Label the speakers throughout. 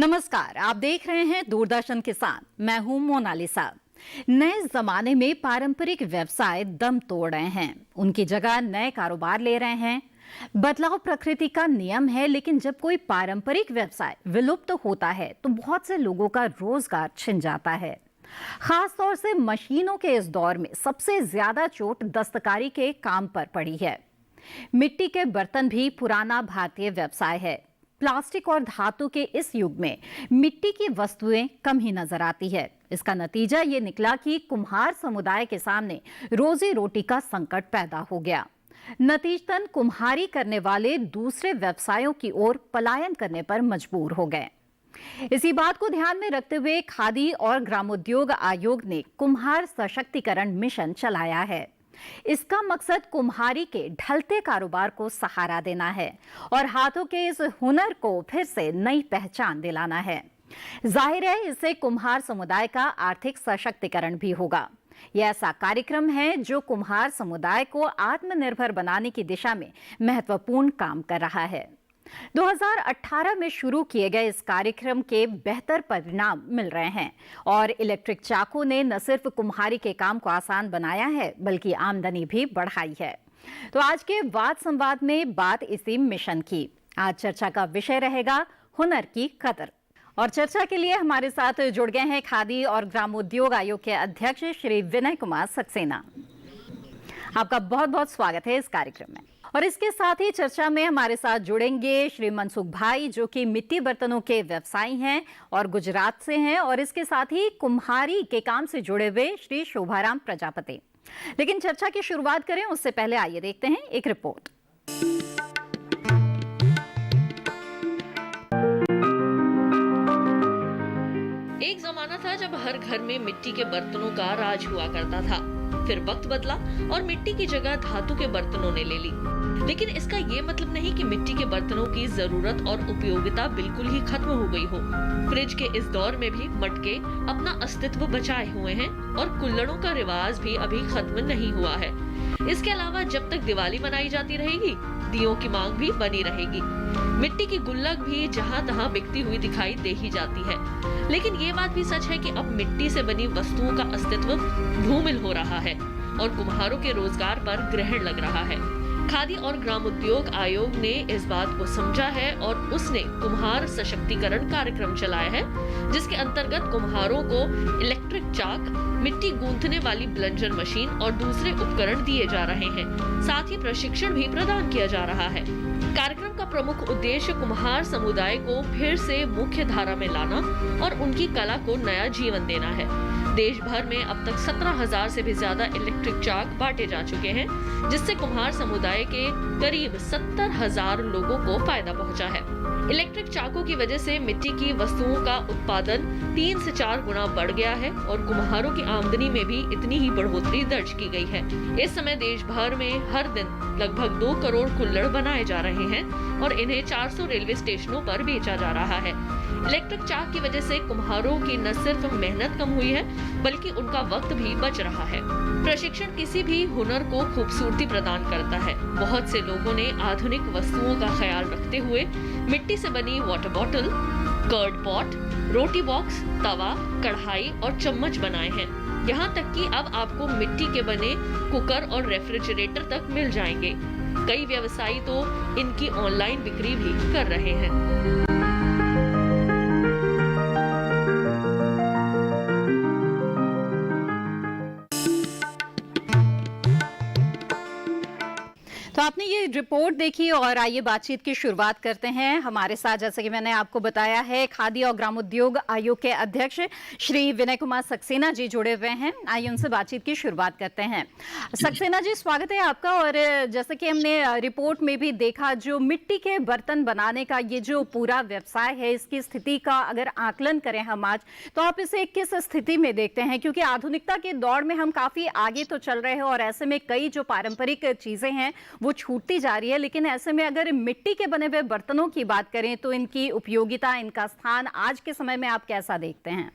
Speaker 1: नमस्कार, आप देख रहे हैं दूरदर्शन किसान। मैं हूं मोनालिसा। नए जमाने में पारंपरिक व्यवसाय दम तोड़ रहे हैं, उनकी जगह नए कारोबार ले रहे हैं। बदलाव प्रकृति का नियम है, लेकिन जब कोई पारंपरिक व्यवसाय विलुप्त होता है तो बहुत से लोगों का रोजगार छिन जाता है। खास तौर से मशीनों के इस दौर में सबसे ज्यादा चोट दस्तकारी के काम पर पड़ी है। मिट्टी के बर्तन भी पुराना भारतीय व्यवसाय है। प्लास्टिक और धातु के इस युग में मिट्टी की वस्तुएं कम ही नजर आती है। इसका नतीजा ये निकला कि कुम्हार समुदाय के सामने रोजी रोटी का संकट पैदा हो गया। नतीजतन कुम्हारी करने वाले दूसरे व्यवसायों की ओर पलायन करने पर मजबूर हो गए। इसी बात को ध्यान में रखते हुए खादी और ग्रामोद्योग आयोग ने कुम्हार सशक्तिकरण मिशन चलाया है। इसका मकसद कुम्हारी के ढलते कारोबार को सहारा देना है और हाथों के इस हुनर को फिर से नई पहचान दिलाना है। जाहिर है, इससे कुम्हार समुदाय का आर्थिक सशक्तिकरण भी होगा। यह ऐसा कार्यक्रम है जो कुम्हार समुदाय को आत्मनिर्भर बनाने की दिशा में महत्वपूर्ण काम कर रहा है। 2018 में शुरू किए गए इस कार्यक्रम के बेहतर परिणाम मिल रहे हैं और इलेक्ट्रिक चाकू ने न सिर्फ कुम्हारी के काम को आसान बनाया है, बल्कि आमदनी भी बढ़ाई है। तो आज के वाद संवाद में बात इसी मिशन की। आज चर्चा का विषय रहेगा हुनर की कदर। और चर्चा के लिए हमारे साथ जुड़ गए हैं खादी और ग्रामोद्योग आयोग के अध्यक्ष श्री विनय कुमार सक्सेना। आपका बहुत बहुत स्वागत है इस कार्यक्रम में। और इसके साथ ही चर्चा में हमारे साथ जुड़ेंगे श्री मनसुख भाई, जो कि मिट्टी बर्तनों के व्यवसायी हैं और गुजरात से हैं, और इसके साथ ही कुम्हारी के काम से जुड़े हुए श्री शोभाराम प्रजापति। लेकिन चर्चा की शुरुआत करें उससे पहले आइए देखते हैं एक रिपोर्ट।
Speaker 2: एक जमाना था जब हर घर में मिट्टी के बर्तनों का राज हुआ करता था। फिर वक्त बदला और मिट्टी की जगह धातु के बर्तनों ने ले ली। लेकिन इसका ये मतलब नहीं कि मिट्टी के बर्तनों की जरूरत और उपयोगिता बिल्कुल ही खत्म हो गई हो। फ्रिज के इस दौर में भी मटके अपना अस्तित्व बचाए हुए हैं और कुल्हड़ों का रिवाज भी अभी खत्म नहीं हुआ है। इसके अलावा जब तक दिवाली मनाई जाती रहेगी, दियों की मांग भी बनी रहेगी। मिट्टी की गुल्लक भी जहाँ तहाँ बिकती हुई दिखाई दे ही जाती है। लेकिन ये बात भी सच है कि अब मिट्टी से बनी वस्तुओं का अस्तित्व धूमिल हो रहा है और कुम्हारों के रोजगार पर ग्रहण लग रहा है। खादी और ग्रामोद्योग आयोग ने इस बात को समझा है और उसने कुम्हार सशक्तिकरण कार्यक्रम चलाया है, जिसके अंतर्गत कुम्हारों को इलेक्ट्रिक चाक, मिट्टी गूंथने वाली ब्लंजर मशीन और दूसरे उपकरण दिए जा रहे हैं। साथ ही प्रशिक्षण भी प्रदान किया जा रहा है। कार्यक्रम का प्रमुख उद्देश्य कुम्हार समुदाय को फिर से मुख्य धारा में लाना और उनकी कला को नया जीवन देना है। देश भर में अब तक 17,000 से भी ज्यादा इलेक्ट्रिक चाक बांटे जा चुके हैं, जिससे कुम्हार समुदाय के करीब 70,000 लोगों को फायदा पहुंचा है। इलेक्ट्रिक चाकों की वजह से मिट्टी की वस्तुओं का उत्पादन 3 से 4 गुना बढ़ गया है और कुम्हारों की आमदनी में भी इतनी ही बढ़ोतरी दर्ज की गई है। इस समय देश भर में हर दिन लगभग 2 करोड़ कुल्हड़ बनाए जा रहे हैं और इन्हें 400 रेलवे स्टेशनों पर बेचा जा रहा है। इलेक्ट्रिक चाक की वजह से कुम्हारों की न सिर्फ मेहनत कम हुई है, बल्कि उनका वक्त भी बच रहा है। प्रशिक्षण किसी भी हुनर को खूबसूरती प्रदान करता है। बहुत से लोगों ने आधुनिक वस्तुओं का ख्याल रखते हुए मिट्टी से बनी वाटर बॉटल, कर्ड पॉट, रोटी बॉक्स, तवा, कढ़ाई और चम्मच बनाए हैं। यहाँ तक कि अब आपको मिट्टी के बने कुकर और रेफ्रिजरेटर तक मिल जाएंगे। कई व्यवसायी तो इनकी ऑनलाइन बिक्री भी कर रहे हैं।
Speaker 1: तो आपने ये रिपोर्ट देखी और आइए बातचीत की शुरुआत करते हैं। हमारे साथ, जैसे कि मैंने आपको बताया है, खादी और ग्रामोद्योग आयोग के अध्यक्ष श्री विनय कुमार सक्सेना जी जुड़े हुए हैं। आइए उनसे बातचीत की शुरुआत करते हैं। सक्सेना जी, स्वागत है आपका। और जैसे कि हमने रिपोर्ट में भी देखा, जो मिट्टी के बर्तन बनाने का ये जो पूरा व्यवसाय है, इसकी स्थिति का अगर आकलन करें हम आज, तो आप इसे किस स्थिति में देखते हैं? क्योंकि आधुनिकता के दौर में हम काफी आगे तो चल रहे हैं और ऐसे में कई जो पारंपरिक चीजें हैं वो छूटती जा रही है। लेकिन ऐसे में अगर मिट्टी के बने हुए बर्तनों की बात करें तो इनकी उपयोगिता, इनका स्थान आज के समय में आप कैसा देखते हैं?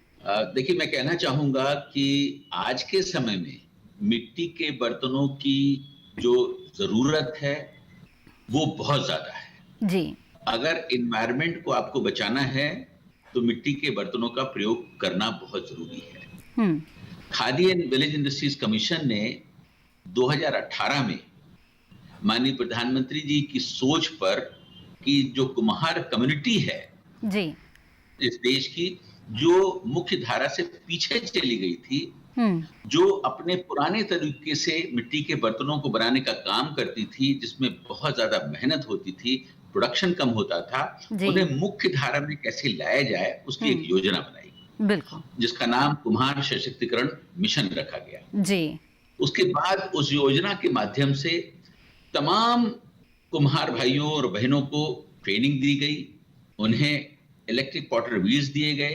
Speaker 3: देखिए, मैं कहना चाहूंगा कि आज के समय में मिट्टी के बर्तनों की जो जरूरत है वो बहुत ज्यादा है
Speaker 1: जी।
Speaker 3: अगर इन्वायरमेंट को आपको बचाना है तो मिट्टी के बर्तनों का प्रयोग करना बहुत जरूरी है।
Speaker 1: Hmm.
Speaker 3: Khadi and village industries commission ने 2018 में माननीय प्रधानमंत्री जी की सोच पर कि जो कुम्हार कम्युनिटी है
Speaker 1: जी।
Speaker 3: इस देश की, जो मुख्य धारा से पीछे चली गई थी, जो अपने पुराने तरीके से मिट्टी के बर्तनों को बनाने का काम करती थी, जिसमें बहुत ज्यादा मेहनत होती थी, प्रोडक्शन कम होता था, उन्हें मुख्य धारा में कैसे लाया जाए उसकी एक योजना बनाई,
Speaker 1: बिल्कुल,
Speaker 3: जिसका नाम कुम्हार सशक्तिकरण मिशन रखा गया
Speaker 1: जी।
Speaker 3: उसके बाद उस योजना के माध्यम से तमाम कुम्हार भाइयों और बहनों को ट्रेनिंग दी गई, उन्हें इलेक्ट्रिक पॉटर व्हील्स दिए गए,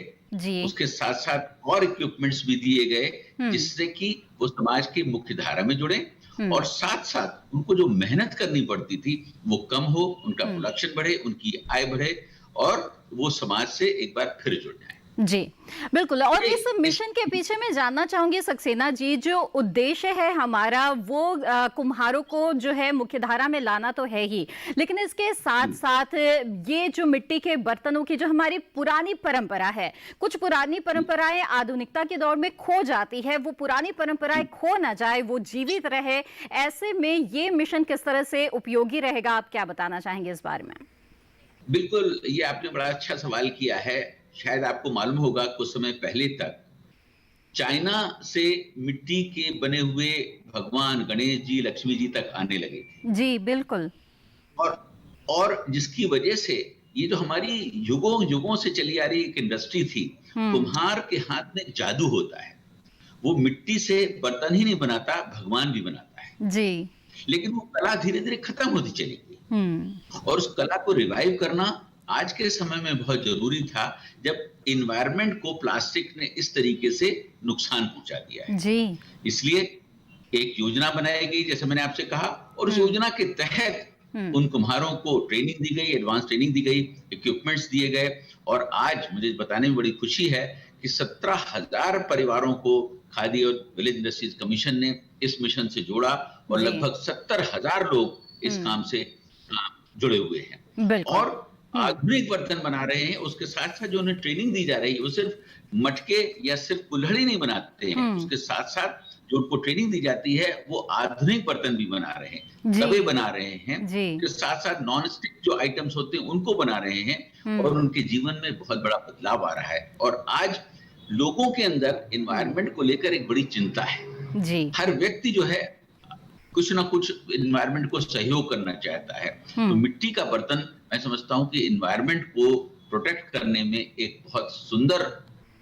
Speaker 3: उसके साथ साथ और इक्विपमेंट्स भी दिए गए, जिससे कि वो समाज की मुख्य धारा में जुड़े और साथ साथ उनको जो मेहनत करनी पड़ती थी वो कम हो, उनका प्रोडक्शन बढ़े, उनकी आय बढ़े और वो समाज से एक बार फिर जुड़ जाए।
Speaker 1: जी बिल्कुल। और इस मिशन के पीछे मैं जानना चाहूंगी सक्सेना जी, जो उद्देश्य है हमारा वो कुम्हारों को जो है मुख्यधारा में लाना तो है ही, लेकिन इसके साथ साथ ये जो मिट्टी के बर्तनों की जो हमारी पुरानी परंपरा है, कुछ पुरानी परंपराएं आधुनिकता के दौर में खो जाती है, वो पुरानी परंपराएं खो ना जाए, वो जीवित रहे, ऐसे में ये मिशन किस तरह से उपयोगी रहेगा, आप क्या बताना चाहेंगे इस बारे में?
Speaker 3: बिल्कुल, ये आपने बड़ा अच्छा सवाल किया है। शायद आपको मालूम होगा कुछ समय पहले तक चाइना से मिट्टी के बने हुए भगवान गणेश जी, लक्ष्मी जी तक आने लगे थे।
Speaker 1: जी बिल्कुल।
Speaker 3: और जिसकी वजह से ये जो हमारी युगों युगों से चली आ रही एक इंडस्ट्री थी, कुम्हार के हाथ में जादू होता है, वो मिट्टी से बर्तन ही नहीं बनाता, भगवान भी बनाता है
Speaker 1: जी।
Speaker 3: लेकिन वो कला धीरे धीरे खत्म होती चली गई और उस कला को रिवाइव करना आज के समय में बहुत जरूरी था, जब एनवायरनमेंट को प्लास्टिक ने इस तरीके से नुकसान पहुंचा दिया है जी। इसलिए एक योजना बनाई गई, जैसे मैंने आपसे कहा, और उस योजना के तहत उन कुम्हारों को ट्रेनिंग दी गई, एडवांस ट्रेनिंग दी गई, इक्विपमेंट्स दिए गए और आज मुझे बताने में बड़ी खुशी है कि 17,000 परिवारों को खादी और विलेज इंडस्ट्रीज कमीशन ने इस मिशन से जोड़ा और लगभग 70,000 लोग इस काम से जुड़े हुए हैं और आधुनिक बर्तन बना रहे हैं। उसके साथ साथ जो उन्हें ट्रेनिंग दी जा रही है, वो सिर्फ मटके या सिर्फ कुल्हड़ी नहीं बनाते हैं, उसके साथ साथ जो उनको ट्रेनिंग दी जाती है वो आधुनिक बर्तन भी बना रहे हैं, तवे बना रहे हैं, उसके साथ साथ नॉन स्टिक जो आइटम्स होते हैं उनको बना रहे हैं और उनके जीवन में बहुत बड़ा बदलाव आ रहा है। और आज लोगों के अंदर एनवायरनमेंट को लेकर एक बड़ी चिंता है जी। हर व्यक्ति जो है कुछ ना कुछ एनवायरनमेंट को सहयोग करना चाहता है, तो मिट्टी का बर्तन मैं समझता हूं कि एनवायरनमेंट को प्रोटेक्ट करने में एक बहुत सुंदर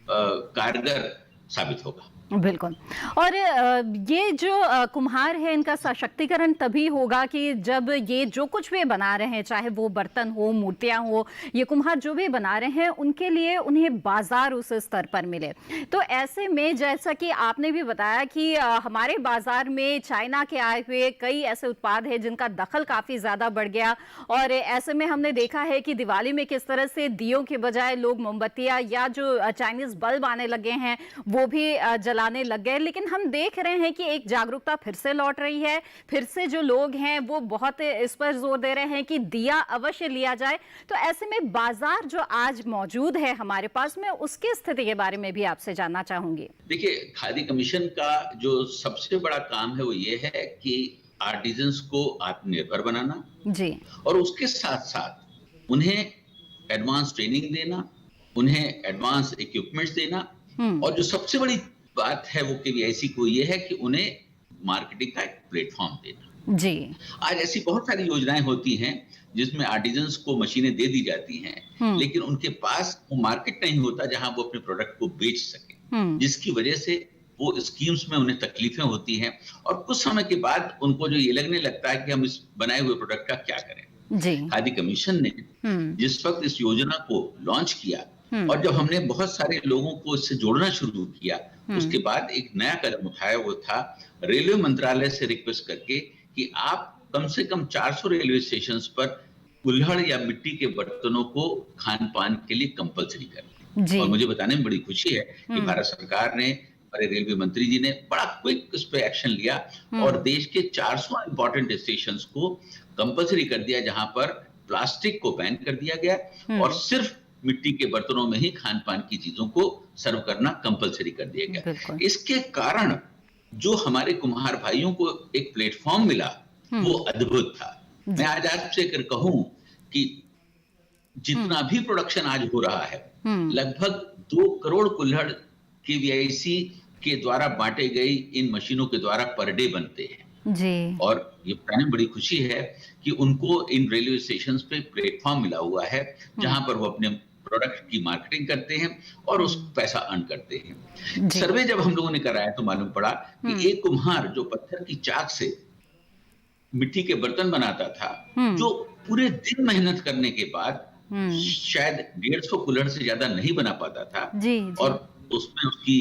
Speaker 3: कारगर साबित होगा।
Speaker 1: बिल्कुल। और ये जो कुम्हार है, इनका सशक्तिकरण तभी होगा कि जब ये जो कुछ भी बना रहे हैं, चाहे वो बर्तन हो, मूर्तियां हो, ये कुम्हार जो भी बना रहे हैं उनके लिए उन्हें बाजार उस स्तर पर मिले। तो ऐसे में जैसा कि आपने भी बताया कि हमारे बाजार में चाइना के आए हुए कई ऐसे उत्पाद हैं जिनका दखल काफ़ी ज़्यादा बढ़ गया और ऐसे में हमने देखा है कि दिवाली में किस तरह से दियों के बजाय लोग मोमबत्तियाँ या जो चाइनीज़ बल्ब आने लगे हैं वो भी जलाने लग गए। लेकिन हम देख रहे हैं कि एक जागरूकता फिर से लौट रही है, फिर से जो लोग हैं वो बहुत इस पर जोर दे रहे हैं कि दिया अवश्य लिया जाए। तो ऐसे में बाजार जो आज मौजूद है हमारे पास में, उसकी स्थिति के बारे में भी आपसे जानना चाहूंगी।
Speaker 3: देखिए, खादी कमीशन का जो सबसे बड़ा काम है वो ये है कि आर्टिजन्स को आत्मनिर्भर बनाना जी, और उसके साथ साथ उन्हें एडवांस ट्रेनिंग देना, उन्हें एडवांस इक्विपमेंट्स देना और जो सबसे बड़ी बात है वो केवीआईसी को ये है कि उन्हें मार्केटिंग का एक प्लेटफॉर्म देना जी। आज ऐसी बहुत सारी योजनाएं होती हैं जिसमें आर्टिजन्स को मशीनें दे दी जाती हैं, लेकिन उनके पास वो मार्केट नहीं होता जहां वो अपने प्रोडक्ट को बेच सके, जिसकी वजह से वो स्कीम्स में उन्हें तकलीफें होती हैं और कुछ समय के बाद उनको जो ये लगने लगता है कि हम इस बनाए हुए प्रोडक्ट का क्या करें जी। खादी कमीशन ने जिस वक्त इस योजना को लॉन्च किया और जब हमने बहुत सारे लोगों को इससे जोड़ना शुरू किया, उसके बाद एक नया कदम उठाया, वो था रेलवे मंत्रालय से रिक्वेस्ट करके कि आप कम से कम 400 रेलवे स्टेशंस पर कुल्हड़ या मिट्टी के बर्तनों को खान पान के लिए कंपलसरी करें। और मुझे बताने में बड़ी खुशी है कि भारत सरकार ने, हमारे रेलवे मंत्री जी ने बड़ा क्विक इस पे एक्शन लिया और देश के 400 इंपॉर्टेंट स्टेशंस को कंपलसरी कर दिया, जहां पर प्लास्टिक को बैन कर दिया गया और सिर्फ मिट्टी के बर्तनों में ही खान पान की चीजों को सर्व करना कंपलसरी कर दिया गया। इसके कारण जो हमारे कुम्हार भाइयों को एक प्लेटफॉर्म मिला वो अद्भुत था। मैं आज आपसे अगर कहूं कि जितना भी प्रोडक्शन आज हो रहा है, लगभग 2 करोड़ कुल्हड़ केवीआईसी के द्वारा बांटे गई इन मशीनों के द्वारा पर डे बनते हैं
Speaker 1: जी।
Speaker 3: और ये बताने में बड़ी खुशी है कि उनको इन रेलवे स्टेशन पे प्लेटफॉर्म मिला हुआ है जहां पर वो अपने प्रोडक्ट की मार्केटिंग करते हैं और उस पैसा अर्न करते हैं। सर्वे जब हम लोगों ने कराया तो मालूम पड़ा कि एक कुम्हार जो पत्थर की चाक से मिट्टी के बर्तन बनाता था, जो पूरे दिन मेहनत करने के बाद शायद 150 कुल्हड़ से ज्यादा नहीं बना पाता था
Speaker 1: जी।
Speaker 3: और उसमें उसकी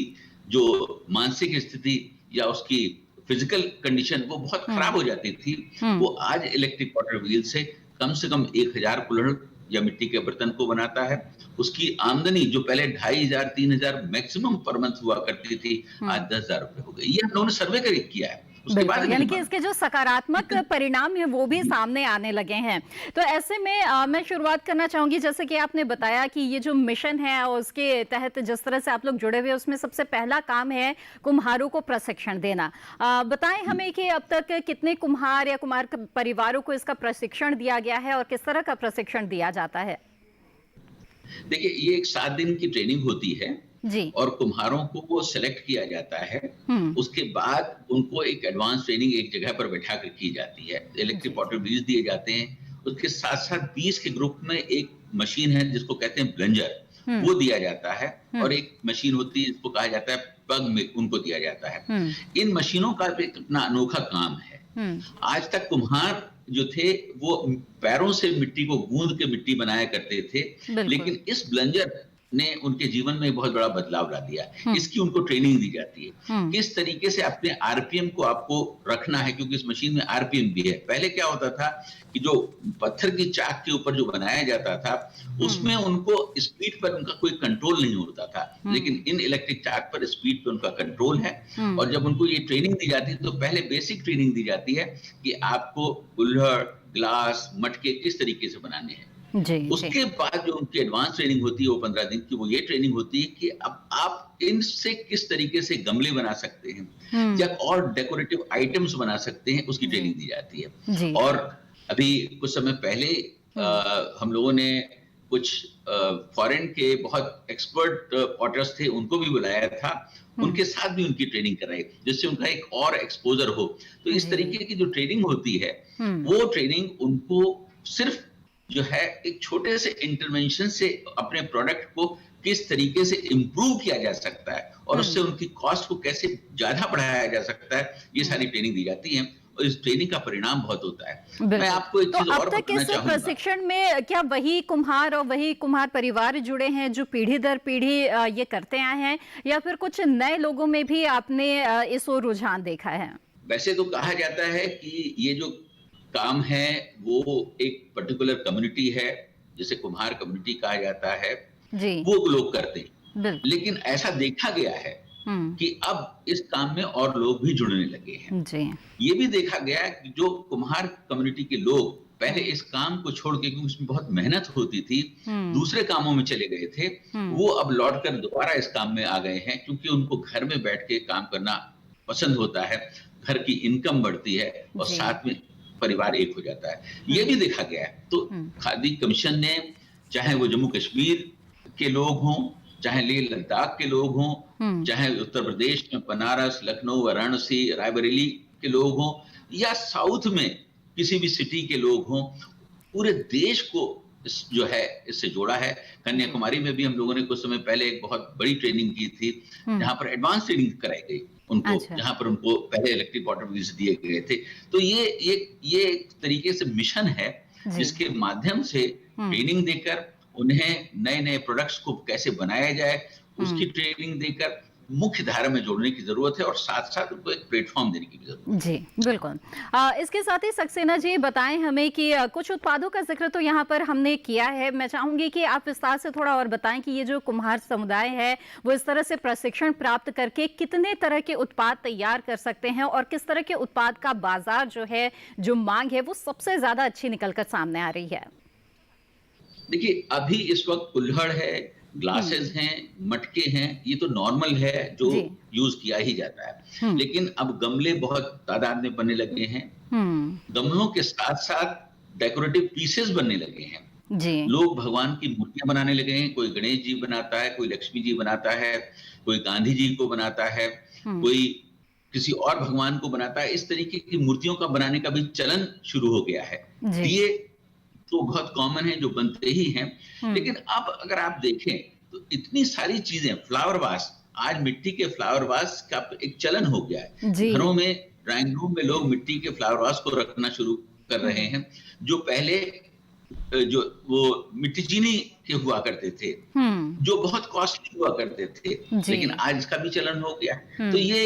Speaker 3: जो मानसिक स्थिति या उसकी फिजिकल कंडीशन वो बहुत खराब हो जाती थी। वो आज इलेक्ट्रिक वाटर व्हील से कम 1000 कुल्हड़ या मिट्टी के बर्तन को बनाता है। उसकी आमदनी जो पहले 2500-3000 मैक्सिमम पर मंथ हुआ करती थी, आज 10,000 रुपए हो गई। ये हम लोगों ने सर्वे किया है। उसके बाद
Speaker 1: यानी कि इसके जो सकारात्मक परिणाम है वो भी सामने आने लगे हैं। तो ऐसे में मैं शुरुआत करना चाहूंगी, जैसे कि आपने बताया कि ये जो मिशन है और उसके तहत जिस तरह से आप लोग जुड़े हुए हैं, उसमें सबसे पहला काम है कुम्हारों को प्रशिक्षण देना। बताएं हमें कि अब तक कितने कुम्हार या कुम्हार परिवारों को इसका प्रशिक्षण दिया गया है और किस तरह का प्रशिक्षण दिया जाता है?
Speaker 3: देखिए, ये एक 7 दिन की ट्रेनिंग होती है
Speaker 1: जी।
Speaker 3: और कुम्हारों को वो सेलेक्ट किया जाता है। उसके बाद उनको एक एडवांस ट्रेनिंग एक जगह पर बैठा कर की जाती है। इलेक्ट्रिक वाटर व्हील्स दिए जाते हैं। उसके साथ साथ 20 के ग्रुप में एक मशीन है जिसको कहते हैं प्लंजर, वो दिया जाता है और एक मशीन होती है जिसको कहा जाता है पग में, उनको दिया जाता है। इन मशीनों का भी कितना अनोखा काम है। आज तक कुम्हार जो थे वो पैरों से मिट्टी को गूंद के मिट्टी बनाया करते थे, लेकिन इस ब्लंजर ने उनके जीवन में बहुत बड़ा बदलाव ला दिया। इसकी उनको ट्रेनिंग दी जाती है किस तरीके से अपने आरपीएम को आपको रखना है, क्योंकि इस मशीन में आरपीएम भी है। पहले क्या होता था कि जो पत्थर की चाक के ऊपर जो बनाया जाता था उसमें उनको स्पीड पर उनका कोई कंट्रोल नहीं होता था, लेकिन इन इलेक्ट्रिक चाक पर स्पीड पर उनका कंट्रोल है। और जब उनको ये ट्रेनिंग दी जाती है तो पहले बेसिक ट्रेनिंग दी जाती है कि आपको कुल्हड़, ग्लास, मटके किस तरीके से बनाने हैं। उसके बाद जो उनकी एडवांस ट्रेनिंग होती है वो 15 दिन की, वो ये ट्रेनिंग होती है कि अब आप इनसे किस तरीके से गमले बना सकते हैं या और डेकोरेटिव आइटम्स बना सकते हैं, उसकी ट्रेनिंग दी जाती है। और अभी कुछ समय पहले हम लोगों ने कुछ फॉरेन के बहुत एक्सपर्ट पॉटर्स थे, उनको भी बुलाया था, उनके साथ भी उनकी ट्रेनिंग कराई जिससे उनका एक और एक्सपोजर हो। तो इस तरीके की जो ट्रेनिंग होती है वो ट्रेनिंग उनको सिर्फ जो है एक छोटे से इंटरवेंशन से अपने प्रोडक्ट को किस तरीके से इंप्रूव किया जा सकता है और उससे उनकी कॉस्ट को कैसे ज्यादा बढ़ाया जा सकता है, ये सारी ट्रेनिंग दी जाती है और इस ट्रेनिंग का परिणाम बहुत होता है। मैं आपको एक चीज और बताना चाहूंगा।
Speaker 1: प्रशिक्षण में क्या वही कुम्हार और वही कुम्हार परिवार जुड़े हैं जो पीढ़ी दर पीढ़ी ये करते आए हैं, या फिर कुछ नए लोगों में भी आपने इस ओर रुझान देखा है?
Speaker 3: वैसे तो कहा जाता है कि ये जो काम है वो एक पर्टिकुलर कम्युनिटी है, जिसे कुम्हार कम्युनिटी कहा जाता है जी। वो लोग करते हैं, लेकिन ऐसा देखा गया है कि अब इस काम में और लोग भी जुड़ने लगे हैं जी। ये भी देखा गया कि जो कुम्हार कम्युनिटी के लोग पहले इस काम को छोड़ के, क्योंकि उसमें बहुत मेहनत होती थी, दूसरे कामों में चले गए थे, वो अब लौटकर दोबारा इस काम में आ गए हैं, क्योंकि उनको घर में बैठ के काम करना पसंद होता है, घर की इनकम बढ़ती है और साथ में परिवार एक हो जाता है। ये भी देखा गया है। तो खादी कमीशन ने, चाहे वो जम्मू कश्मीर के लोग हों, चाहे लेह लद्दाख के लोग हों, चाहे उत्तर प्रदेश में बनारस, लखनऊ, वाराणसी, रायबरेली के लोग हों, या साउथ में किसी भी सिटी के लोग हों, पूरे देश को जो है इससे जोड़ा है। कन्याकुमारी में भी हम लोगों ने कुछ समय पहले एक बहुत बड़ी ट्रेनिंग की थी, जहां पर एडवांस ट्रेनिंग कराई गई उनको, जहां पर उनको पहले इलेक्ट्रिक वाटर व्हील्स दिए गए थे। तो ये एक तरीके से मिशन है जिसके माध्यम से ट्रेनिंग देकर उन्हें नए प्रोडक्ट्स को कैसे बनाया जाए उसकी ट्रेनिंग देकर मुख्य धारा में जोड़ने की जरूरत है और साथ साथ उनको एक प्लेटफॉर्म देने की भी जरूरत है।
Speaker 1: जी बिल्कुल। इसके साथ ही सक्सेना जी बताएं हमें कि कुछ उत्पादों का जिक्र तो यहाँ पर हमने किया है, मैं चाहूंगी कि आप विस्तार से थोड़ा और बताएं कि ये जो कुम्हार समुदाय है वो इस तरह से प्रशिक्षण प्राप्त करके कितने तरह के उत्पाद तैयार कर सकते हैं और किस तरह के उत्पाद का बाजार जो है, जो मांग है, वो सबसे ज्यादा अच्छी निकल कर सामने आ रही है।
Speaker 3: देखिए, अभी इस वक्त कुल्हड़ है, ग्लासेस हैं, मटके हैं, ये तो नॉर्मल है जो
Speaker 1: जी।
Speaker 3: यूज किया ही जाता है।
Speaker 1: हुँ,
Speaker 3: लेकिन अब गमले बहुत तादाद में बनने लगे हैं।
Speaker 1: हुँ,
Speaker 3: गमलों के साथ-साथ डेकोरेटिव पीसेस बनने लगे हैं।
Speaker 1: जी।
Speaker 3: लोग भगवान की मूर्तियाँ बनाने लगे हैं, कोई गणेश जी बनाता है, कोई लक्ष्मी जी बनाता है, कोई गांधी जी को बनाता है,
Speaker 1: हुँ,
Speaker 3: कोई किसी और भगवान को बनाता है। इस तरीके की मूर्तियों का बनाने का भी चलन शुरू हो गया है।
Speaker 1: जी।
Speaker 3: दिए तो बहुत कॉमन है, जो बनते ही हैं।
Speaker 1: हुँ,
Speaker 3: लेकिन अब अगर आप देखें तो इतनी सारी चीज़ें, फ्लावर वास, आज मिट्टी के फ्लावर वास का एक चलन हो गया है।
Speaker 1: जी।
Speaker 3: घरों में, ड्राइंग रूम में लोग मिट्टी के फ्लावर वास को रखना शुरू कर
Speaker 1: हुँ,
Speaker 3: रहे हैं, जो पहले जो वो मिट्टी चीनी के हुआ करते थे,
Speaker 1: हुँ,
Speaker 3: जो बहुत कॉस्टली हुआ करते थे,
Speaker 1: जी।
Speaker 3: लेकिन आज इसका भी चलन हो गया।
Speaker 1: हुँ,
Speaker 3: तो ये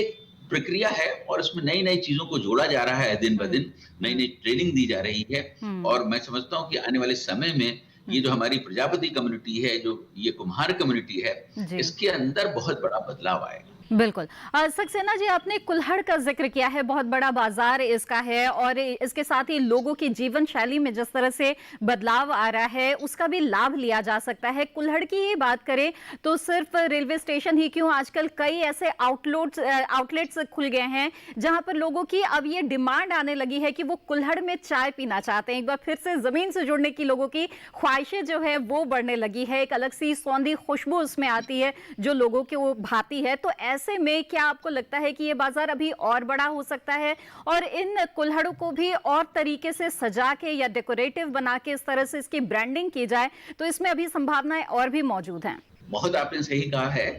Speaker 3: प्रक्रिया है और इसमें नई-नई चीज़ों को जोड़ा जा रहा है दिन ब
Speaker 1: हुँ,
Speaker 3: दिन, नई-नई ट्रेनिंग दी जा रही है
Speaker 1: हुँ,
Speaker 3: और मैं समझता हूँ कि आने वाले समय में
Speaker 1: हुँ,
Speaker 3: ये जो हमारी प्रजापति कम्युनिटी है, जो ये कुम्हार कम्युनिटी है,
Speaker 1: जी।
Speaker 3: इसके अंदर बहुत बड़ा बदलाव आएगा।
Speaker 1: बिल्कुल। सक्सेना जी, आपने कुल्हड़ का ज़िक्र किया है, बहुत बड़ा बाज़ार इसका है और इसके साथ ही लोगों की जीवन शैली में जिस तरह से बदलाव आ रहा है, उसका भी लाभ लिया जा सकता है। कुल्हड़ की ही बात करें तो सिर्फ़ रेलवे स्टेशन ही क्यों, आजकल कई ऐसे आउटलेट्स खुल गए हैं, जहाँ पर लोगों की अब ये डिमांड आने लगी है कि वो कुल्हड़ में चाय पीना चाहते हैं। एक बार फिर से ज़मीन से जुड़ने की लोगों की ख्वाहिशें जो है वो बढ़ने लगी है। एक अलग-सी सौंधी खुशबू उसमें आती है, जो लोगों को भाती है। तो ऐसे में क्या आपको लगता है कि ये बाजार अभी और बड़ा हो सकता है और इन कुल्हड़ों को भी और तरीके से सजा के या डेकोरेटिव बना के इस तरह से इसकी ब्रांडिंग की जाए तो इसमें अभी संभावनाएं और भी मौजूद हैं?
Speaker 3: बहुत आपने सही कहा है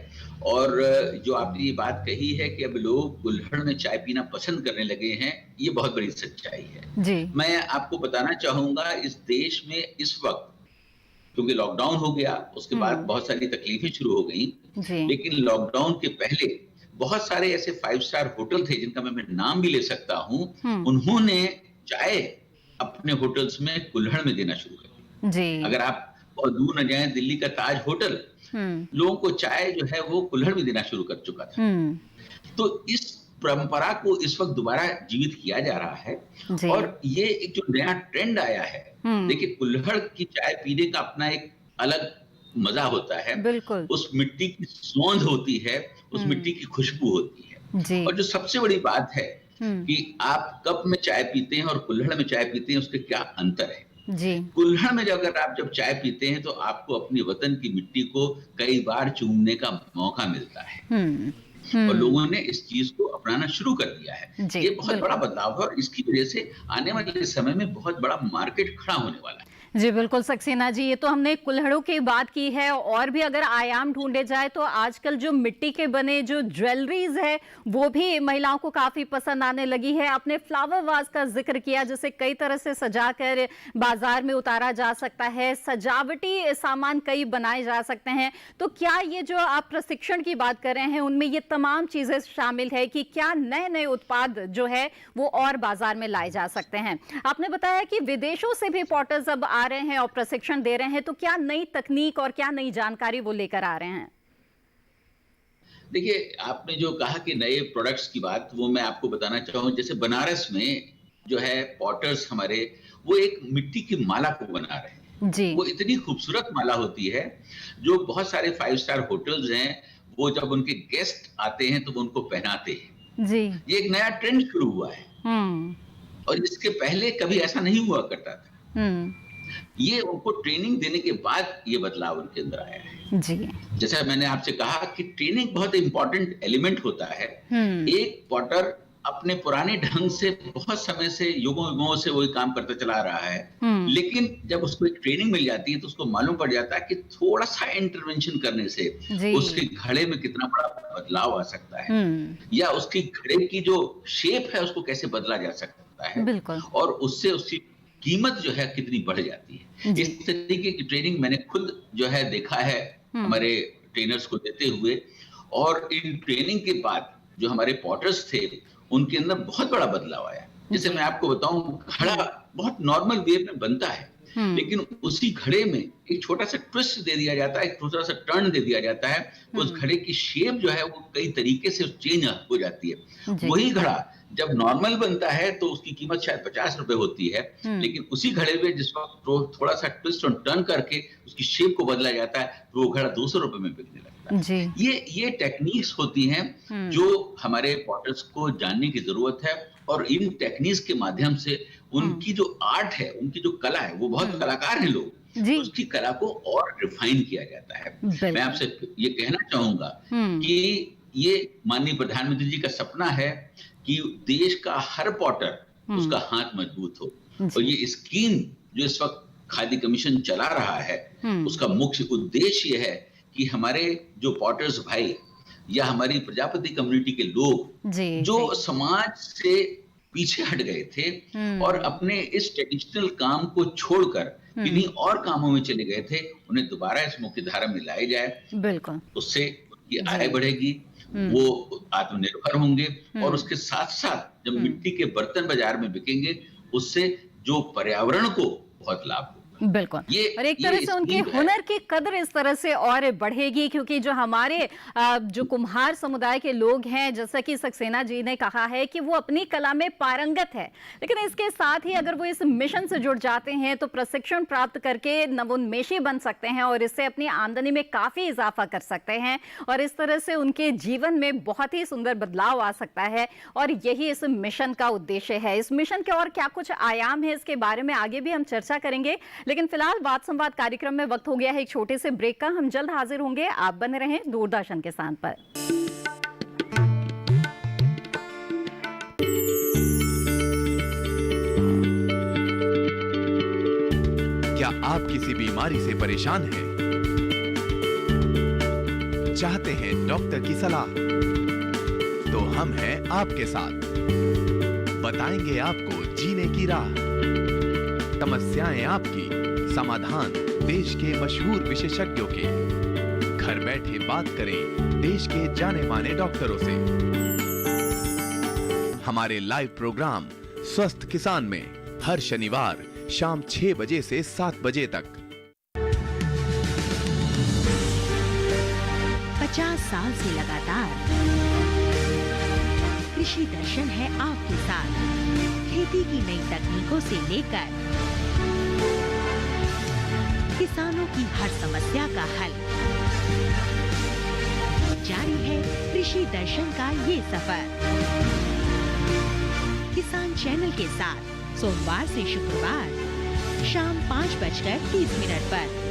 Speaker 3: और जो आपने ये बात कही है कि अब लोग कुल्हड़ में चाय पीना पसंद करने लगे हैं, ये बहुत बड़ी सच्चाई है।
Speaker 1: जी।
Speaker 3: मैं आपको बताना चाहूँगा, इस देश में इस वक़्त, क्योंकि लॉकडाउन हो गया, उसके बाद बहुत सारी तकलीफें शुरू हो गईं,
Speaker 1: जी।
Speaker 3: लेकिन लॉकडाउन के पहले बहुत सारे ऐसे 5 स्टार होटल थे, जिनका मैं नाम भी ले सकता हूँ,
Speaker 1: हम्म।
Speaker 3: उन्होंने चाय अपने होटल्स में कुल्हड़ में देना शुरू कर दी।
Speaker 1: जी।
Speaker 3: अगर आप बहुत दूर न जाएँ, दिल्ली का ताज होटल
Speaker 1: हम्म।
Speaker 3: लोगों को चाय जो है वो कुल्हड़ में देना शुरू कर चुका था।
Speaker 1: हम्म।
Speaker 3: तो इस परंपरा को इस वक़्त दोबारा जीवित किया जा रहा है
Speaker 1: जी।
Speaker 3: और ये एक जो नया ट्रेंड आया है, देखिए कुल्हड़ की चाय पीने का अपना एक अलग मज़ा होता है।
Speaker 1: बिल्कुल।
Speaker 3: उस मिट्टी की सोंध होती है, उस मिट्टी की खुशबू होती है।
Speaker 1: जी।
Speaker 3: और जो सबसे बड़ी बात है
Speaker 1: हम्म।
Speaker 3: कि आप कप में चाय पीते हैं और कुल्हड़ में चाय पीते हैं, उसके क्या अंतर है।
Speaker 1: जी।
Speaker 3: कुल्हड़ में अगर आप जब चाय पीते हैं तो आपको अपने वतन की मिट्टी को कई बार चूमने का मौका मिलता है
Speaker 1: हम्म।
Speaker 3: और लोगों ने इस चीज को अपनाना शुरू कर दिया है।
Speaker 1: जी,
Speaker 3: ये बहुत
Speaker 1: बिल्कुल।
Speaker 3: बड़ा बदलाव है और इसकी वजह से आने वाले समय में बहुत बड़ा मार्केट खड़ा होने वाला है।
Speaker 1: जी बिल्कुल सक्सेना जी, ये तो हमने कुल्हड़ों की बात की है और भी अगर आयाम ढूंढे जाए तो आजकल जो मिट्टी के बने जो ज्वेलरीज है वो भी महिलाओं को काफी पसंद आने लगी है। आपने फ्लावर वाज का जिक्र किया जिसे कई तरह से सजाकर बाजार में उतारा जा सकता है, सजावटी सामान कई बनाए जा सकते हैं। तो क्या ये जो आप प्रशिक्षण की बात कर रहे हैं उनमें ये तमाम चीजें शामिल है कि क्या नए नए उत्पाद जो है वो और बाजार में लाए जा सकते हैं? आपने बताया कि विदेशों से भी पॉटर्स अब आ रहे हैं और प्रशिक्षण दे रहे हैं, तो क्या नई तकनीक और क्या नई जानकारी वो लेकर आ रहे हैं?
Speaker 3: देखिए, आपने जो कहा कि नए प्रोडक्ट्स की बात, वो मैं आपको बताना चाहूँ, जैसे बनारस में जो है पॉटर्स हमारे, वो एक मिट्टी की माला को बना रहे हैं।
Speaker 1: जी।
Speaker 3: वो इतनी खूबसूरत माला होती है, जो बहुत सारे 5 स्टार होटल्स हैं, वो जब उनके गेस्ट आते हैं तो वो उनको पहनाते हैं।
Speaker 1: जी।
Speaker 3: ये एक नया ट्रेंड शुरू हुआ है और इसके पहले कभी ऐसा नहीं हुआ करता था। ये उनको ट्रेनिंग देने के बाद ये बदलाव उनके अंदर आया है।
Speaker 1: जी।
Speaker 3: जैसा मैंने आपसे कहा कि ट्रेनिंग बहुत इंपॉर्टेंट एलिमेंट होता है। एक पॉटर अपने पुराने ढंग से बहुत समय से युगों से वही काम करता चला रहा है, लेकिन जब उसको एक ट्रेनिंग मिल जाती है तो उसको मालूम पड़ जाता है कि थोड़ा सा इंटरवेंशन करने से उसके घड़े में कितना बड़ा बदलाव आ सकता है, या उसकी घड़े की जो शेप है उसको कैसे बदला जा सकता है।
Speaker 1: बिल्कुल।
Speaker 3: और उससे उसकी कीमत जो है कितनी बढ़ जाती है। इस तरीके की ट्रेनिंग मैंने खुद जो है देखा है हमारे ट्रेनर्स को देते हुए, और इन ट्रेनिंग के बाद जो हमारे पॉटर्स थे उनके अंदर बहुत बड़ा बदलाव आया। जैसे मैं आपको बताऊं, घड़ा बहुत नॉर्मल वे में बनता है, लेकिन उसी घड़े में एक छोटा सा ट्विस्ट दे दिया जाता है, एक छोटा सा टर्न दे दिया जाता है, उस घड़े की शेप जो है वो कई तरीके से चेंज हो जाती है। वही घड़ा जब नॉर्मल बनता है तो उसकी कीमत शायद 50 रुपए होती है, लेकिन उसी घड़े में जिस वक्त थोड़ा सा ट्विस्ट और टर्न करके उसकी शेप को बदला जाता है तो वो घड़ा 200 रुपए में बिकने लगता है। जी। ये टेक्निक्स होती हैं जो हमारे पॉटर्स को जानने की जरूरत है, और इन टेक्निक्स के माध्यम से उनकी जो आर्ट है, उनकी जो कला है, वो बहुत कलाकार हैं लोग, तो उसकी कला को और रिफाइन किया जाता है। मैं आपसे ये कहना चाहूंगा कि ये माननीय प्रधानमंत्री जी का सपना है कि देश का हर पॉटर उसका हाथ मजबूत हो, और ये स्कीम जो इस वक्त खादी कमीशन चला रहा है उसका मुख्य उद्देश्य ये है कि हमारे जो पॉटर्स भाई या हमारी प्रजापति कम्युनिटी के लोग जो समाज से पीछे हट गए थे और अपने इस ट्रेडिशनल काम को छोड़कर किन्हीं और कामों में चले गए थे, उन्हें दोबारा इस मुख्य धारा में लाए जाए। बिल्कुल, उससे उनकी आय बढ़ेगी, वो आत्मनिर्भर होंगे, और उसके साथ साथ जब मिट्टी के बर्तन बाजार में बिकेंगे उससे जो पर्यावरण को बहुत लाभ होगा।
Speaker 1: बिल्कुल, और एक तरह से उनके हुनर की कदर इस तरह से और बढ़ेगी, क्योंकि जो हमारे जो कुम्हार समुदाय के लोग हैं, जैसा कि सक्सेना जी ने कहा है कि वो अपनी कला में पारंगत है, लेकिन इसके साथ ही अगर वो इस मिशन से जुड़ जाते हैं तो प्रशिक्षण प्राप्त करके नवोन्मेषी बन सकते हैं और इससे अपनी आमदनी में काफी इजाफा कर सकते हैं, और इस तरह से उनके जीवन में बहुत ही सुंदर बदलाव आ सकता है। और यही इस मिशन का उद्देश्य है। इस मिशन के और क्या कुछ आयाम है, इसके बारे में आगे भी हम चर्चा करेंगे, लेकिन फिलहाल वाद संवाद कार्यक्रम में वक्त हो गया है एक छोटे से ब्रेक का। हम जल्द हाजिर होंगे, आप बने रहें दूरदर्शन के साथ पर।
Speaker 4: क्या आप किसी बीमारी से परेशान हैं? चाहते हैं डॉक्टर की सलाह? तो हम हैं आपके साथ, बताएंगे आपको जीने की राह। समस्याएं आपकी, समाधान देश के मशहूर विशेषज्ञों के। घर बैठे बात करें देश के जाने माने डॉक्टरों से। हमारे लाइव प्रोग्राम स्वस्थ किसान में हर शनिवार शाम 6 बजे से 7 बजे तक।
Speaker 5: 50 साल से लगातार कृषि दर्शन है आपके साथ। खेती की नई तकनीकों से लेकर किसानों की हर समस्या का हल, जारी है कृषि दर्शन का ये सफर। किसान चैनल के साथ सोमवार से शुक्रवार शाम 5:30 पर।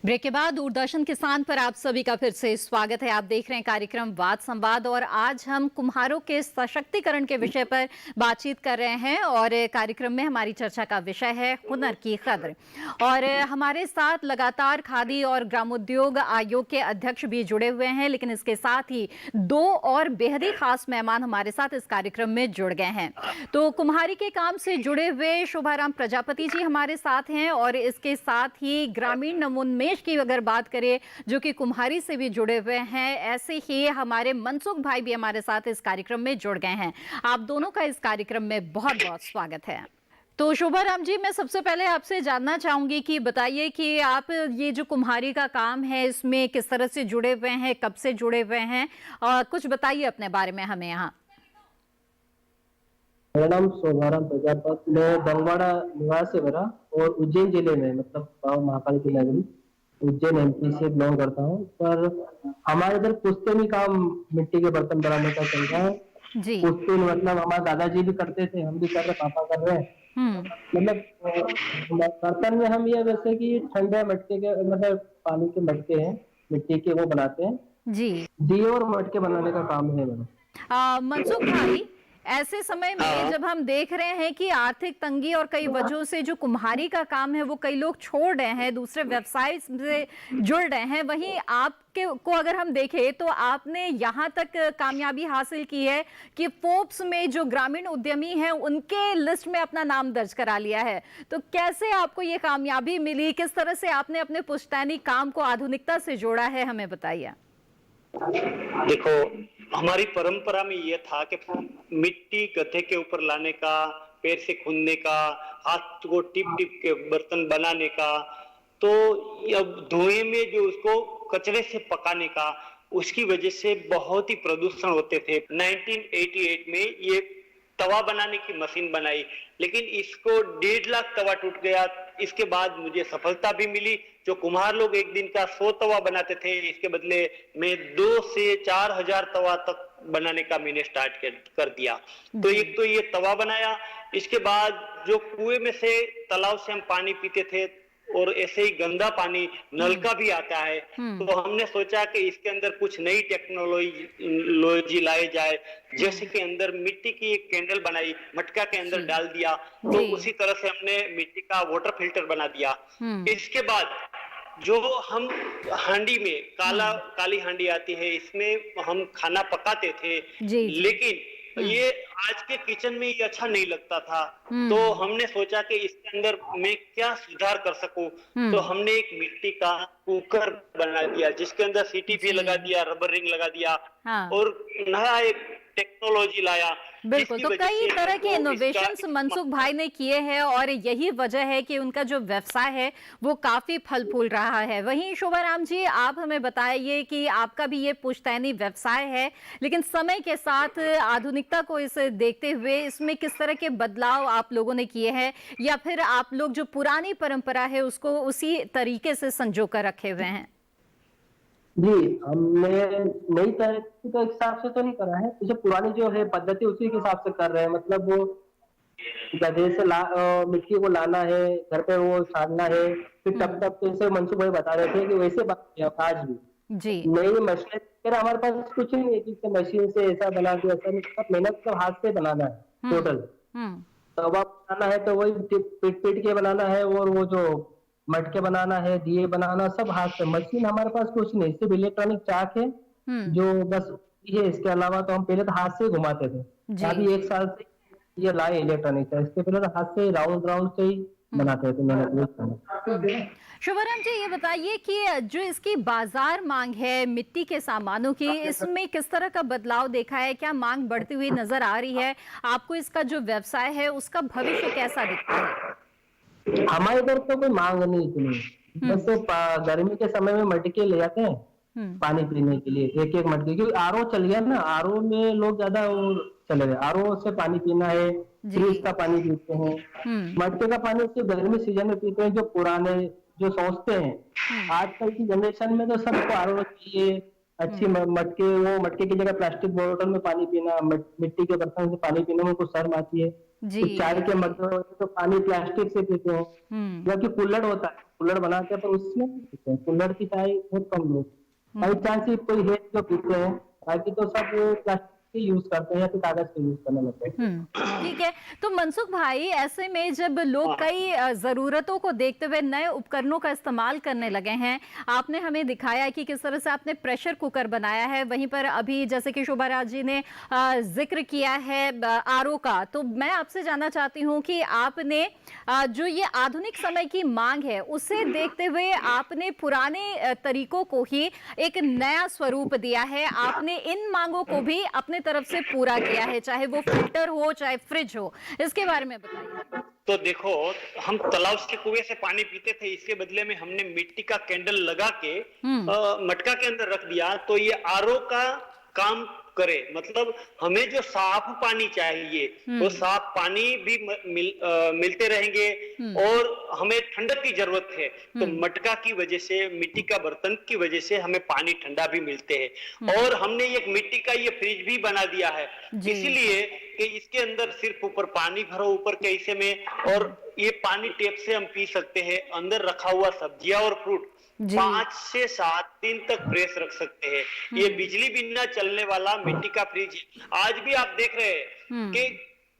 Speaker 1: ब्रेक के बाद दूरदर्शन किसान पर आप सभी का फिर से स्वागत है। आप देख रहे हैं कार्यक्रम वाद संवाद, और आज हम कुम्हारों के सशक्तिकरण के विषय पर बातचीत कर रहे हैं, और कार्यक्रम में हमारी चर्चा का विषय है हुनर की कदर। और हमारे साथ लगातार खादी और ग्रामोद्योग आयोग के अध्यक्ष भी जुड़े हुए हैं, लेकिन इसके साथ ही 2 और बेहद ही खास मेहमान हमारे साथ इस कार्यक्रम में जुड़ गए हैं। तो कुम्हारी के काम से जुड़े हुए शोभाराम प्रजापति जी हमारे साथ हैं, और इसके साथ ही ग्रामीण नवोन्मेष की अगर बात करें जो कि कुम्हारी से भी जुड़े हुए हैं, ऐसे ही हमारे मनसुख भाई भी हमारे साथ इस कार्यक्रम में जुड़ गए हैं। आप दोनों का इस कार्यक्रम में बहुत बहुत स्वागत है। तो शोभाराम जी, मैं सबसे पहले आपसे जानना चाहूंगी कि बताइए कि आप ये जो कुम्हारी का काम है इसमें किस तरह से जुड़े हुए हैं, कब से जुड़े हुए हैं, और कुछ बताइए अपने बारे में हमें। यहाँ
Speaker 6: मेरा नाम शोभाराम प्रजापति, मैं बंगवाड़ा निवासी मेरा, और उज्जैन जिले में मतलब गाँव महाकाल की नगरी उज्जैन MP से बिलोंग करता हूँ। पर हमारे इधर पुश्तैनी काम मिट्टी के बर्तन बनाने का चल रहा है जी। पुश्तैन मतलब हमारे दादाजी भी करते थे, हम भी कर रहे, पापा कर रहे हैं। मतलब बर्तन में हम ये वैसे कि ठंडे मटके के मतलब पानी के मटके हैं, मिट्टी के, वो बनाते हैं जी। दिए और मटके बनाने का काम है मेरा।
Speaker 1: मनसुख भाई, ऐसे समय में जब हम देख रहे हैं कि आर्थिक तंगी और कई वजहों से जो कुम्हारी का काम है वो कई लोग छोड़ रहे हैं, दूसरे व्यवसाय से जुड़ रहे हैं, वहीं आपके को अगर हम देखें तो आपने यहाँ तक कामयाबी हासिल की है कि फोर्ब्स में जो ग्रामीण उद्यमी हैं उनके लिस्ट में अपना नाम दर्ज करा लिया है। तो कैसे आपको ये कामयाबी मिली, किस तरह से आपने अपने पुश्तैनी काम को आधुनिकता से जोड़ा है, हमें बताइए।
Speaker 7: देखो, हमारी परंपरा में ये था कि मिट्टी गड्ढे के ऊपर लाने का, पैर से खूंदने का, हाथ को टिप टिप के बर्तन बनाने का, तो अब धुएं में जो उसको कचरे से पकाने का, उसकी वजह से बहुत ही प्रदूषण होते थे। 1988 में ये तवा बनाने की मशीन बनाई, लेकिन इसको 1.5 लाख तवा टूट गया। इसके बाद मुझे सफलता भी मिली। जो कुम्हार लोग एक दिन का 100 तवा बनाते थे, इसके बदले मैं 2 से 4 हजार तवा तक बनाने का मैंने स्टार्ट कर दिया। तो एक तो ये तवा बनाया, इसके बाद जो कुएं में से, तालाब से हम पानी पीते थे और ऐसे ही गंदा पानी नल का भी आता है, तो हमने सोचा कि इसके अंदर कुछ नई टेक्नोलॉजी लाई जाए। जैसे कि अंदर मिट्टी की एक कैंडल बनाई, मटका के अंदर डाल दिया, तो उसी तरह से हमने मिट्टी का वाटर फिल्टर बना दिया। इसके बाद जो हम हांडी में काली हांडी आती है, इसमें हम खाना पकाते थे, लेकिन ये आज के किचन में ये अच्छा नहीं लगता था। तो हमने सोचा कि इसके अंदर मैं क्या सुधार कर सकूं, तो हमने एक मिट्टी का कुकर बना दिया, जिसके अंदर सीटी भी लगा दिया, रबर रिंग लगा दिया, और नया एक टेक्नोलॉजी लाया।
Speaker 1: बिल्कुल, तो कई तरह के इनोवेशंस मनसुख भाई ने किए हैं और यही वजह है कि उनका जो व्यवसाय है वो काफी फल फूल रहा है। वहीं शोभाराम जी, आप हमें बताइए कि आपका भी ये पुश्तैनी व्यवसाय है, लेकिन समय के साथ आधुनिकता को इसे देखते हुए इसमें किस तरह के बदलाव आप लोगों ने किए हैं, या फिर आप लोग जो पुरानी परंपरा है उसको उसी तरीके से संजो कर रखे हुए हैं?
Speaker 6: जी, हमने नई तरक्की के हिसाब से तो नहीं करा है, जो पुरानी जो है पद्धति उसी के हिसाब से कर रहे हैं। मतलब वो गधे से मिट्टी को लाना है, घर पे वो साड़ना है, फिर टप जैसे मनसुख भाई बता रहे थे कि वैसे आज भी
Speaker 1: जी
Speaker 6: नई मशीन हमारे पास कुछ नहीं है कि मशीन से ऐसा बना दिया, ऐसा नहीं, सब मेहनत सब हाथ से बनाना है टोटल। तवा बनाना है तो वही पीट के बनाना है, और वो जो मटके बनाना है, दिए बनाना, सब हाथ से। मशीन हमारे पास कुछ नहीं, सिर्फ इलेक्ट्रॉनिक चाक है जो बस ये। इसके अलावा तो हम पहले तो हाथ से घुमाते थे, अभी 1 साल से ये लाए इलेक्ट्रॉनिक चाक। इसके पहले तो हाथ से राउंड से ही बनाते थे मेहनत।
Speaker 1: शोभाराम जी, ये बताइए कि जो इसकी बाजार मांग है मिट्टी के सामानों की, इसमें किस तरह का बदलाव देखा है? क्या मांग बढ़ती हुई नजर आ रही है आपको? इसका जो व्यवसाय है उसका भविष्य कैसा दिखता है?
Speaker 6: हमारे इधर तो कोई मांग नहीं इतनी, बस गर्मी के समय में मटके ले जाते हैं पानी पीने के लिए, एक एक मटके, क्योंकि आरओ चल गया ना, आरओ में लोग ज्यादा चले गए, आरओ से पानी पीना है, फ्रिज का पानी पीते हैं, मटके का पानी सिर्फ गर्मी सीजन में पीते हैं। जो पुराने जो सोचते हैं, आजकल की जनरेशन में तो सबको आरओ चाहिए, अच्छी मटके, वो मटके की जगह प्लास्टिक बोतल में पानी पीना, मिट्टी के बर्तन से पानी पीने में कुछ शर्म आती है। तो चाय के मग्गे होते तो पानी प्लास्टिक से पीते हैं, जबकि कुल्हड़ होता है, कुल्हड़ बनाते हैं पर उसमें पीते हैं। कुल्हड़ की चाय बहुत कम लोग, बाई चांस कोई है जो पीते हैं, बाकी तो सब प्लास्टिक यूज करते हैं या फिर कागज का यूज करने लगते हैं।
Speaker 1: ठीक है, तो मनसुख भाई, ऐसे में जब लोग कई जरूरतों को देखते हुए नए उपकरणों का इस्तेमाल करने लगे हैं, आपने हमें दिखाया कि किस तरह से आपने प्रेशर कुकर बनाया है, वहीं पर अभी जैसे कि शोभाराज जी ने जिक्र किया है आरओ का, तो मैं आपसे जानना चाहती हूँ कि आपने जो ये आधुनिक समय की मांग है उसे देखते हुए आपने पुराने तरीकों को ही एक नया स्वरूप दिया है, आपने इन मांगों को भी अपने तरफ से पूरा किया है, चाहे वो फिल्टर हो चाहे फ्रिज हो, इसके बारे में बताइए।
Speaker 7: तो देखो, हम तालाब से कुएं से पानी पीते थे, इसके बदले में हमने मिट्टी का कैंडल लगा के मटका के अंदर रख दिया, तो ये आरओ का काम करे। मतलब हमें जो साफ पानी चाहिए वो साफ पानी भी मिलते रहेंगे, और हमें ठंडक की जरूरत है, तो मटका की वजह से, मिट्टी का बर्तन की वजह से हमें पानी ठंडा भी मिलते हैं। और हमने एक मिट्टी का ये फ्रिज भी बना दिया है, इसलिए कि इसके अंदर सिर्फ ऊपर पानी भरो ऊपर के हिस्से में, और ये पानी टेप से हम पी सकते हैं। अंदर रखा हुआ सब्जियां और फ्रूट 5 से 7 दिन तक फ्रेश रख सकते हैं। ये बिजली बिना चलने वाला मिट्टी का फ्रिज है। आज भी आप देख रहे हैं कि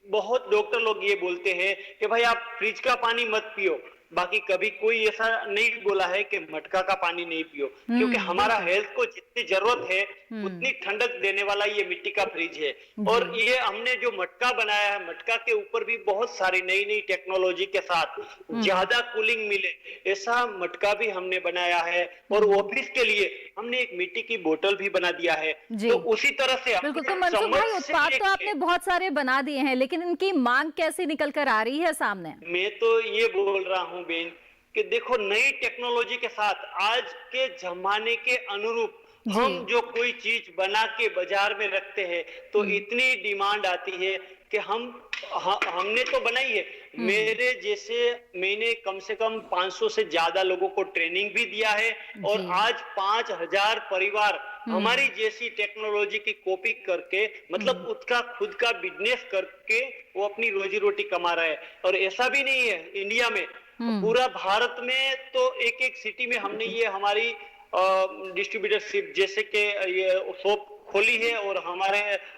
Speaker 7: बहुत डॉक्टर लोग ये बोलते हैं कि भाई आप फ्रिज का पानी मत पियो, बाकी कभी कोई ऐसा नहीं बोला है कि मटका का पानी नहीं पियो, क्योंकि हमारा हेल्थ को जितनी जरूरत है उतनी ठंडक देने वाला ये मिट्टी का फ्रिज है। और ये हमने जो मटका बनाया है, मटका के ऊपर भी बहुत सारी नई नई टेक्नोलॉजी के साथ ज्यादा कूलिंग मिले ऐसा मटका भी हमने बनाया है। और ऑफिस के लिए हमने एक मिट्टी की बोतल भी बना दिया है। तो उसी तरह से
Speaker 1: बिल्कुल। तो मनसुख भाई, उत्पाद तो आपने बहुत सारे बना दिए हैं, लेकिन इनकी मांग कैसी निकल कर आ रही है सामने?
Speaker 7: मैं तो ये बोल रहा हूँ बेन कि देखो, नई टेक्नोलॉजी के साथ आज के जमाने के अनुरूप हम जो कोई चीज बना के बाजार में रखते हैं तो इतनी डिमांड आती है कि हमने तो बनाई है। मेरे जैसे मैंने कम से कम 500 से ज्यादा लोगों को ट्रेनिंग भी दिया है और आज 5000 परिवार हमारी जैसी टेक्नोलॉजी की कॉपी करके, मतलब उसका खुद का बिजनेस करके वो अपनी रोजी रोटी कमा रहे हैं। और ऐसा भी नहीं है इंडिया में, पूरा भारत में तो एक एक सिटी में हमने ये हमारी डिस्ट्रीब्यूटरशिप जैसे कि ये शॉप खोली है और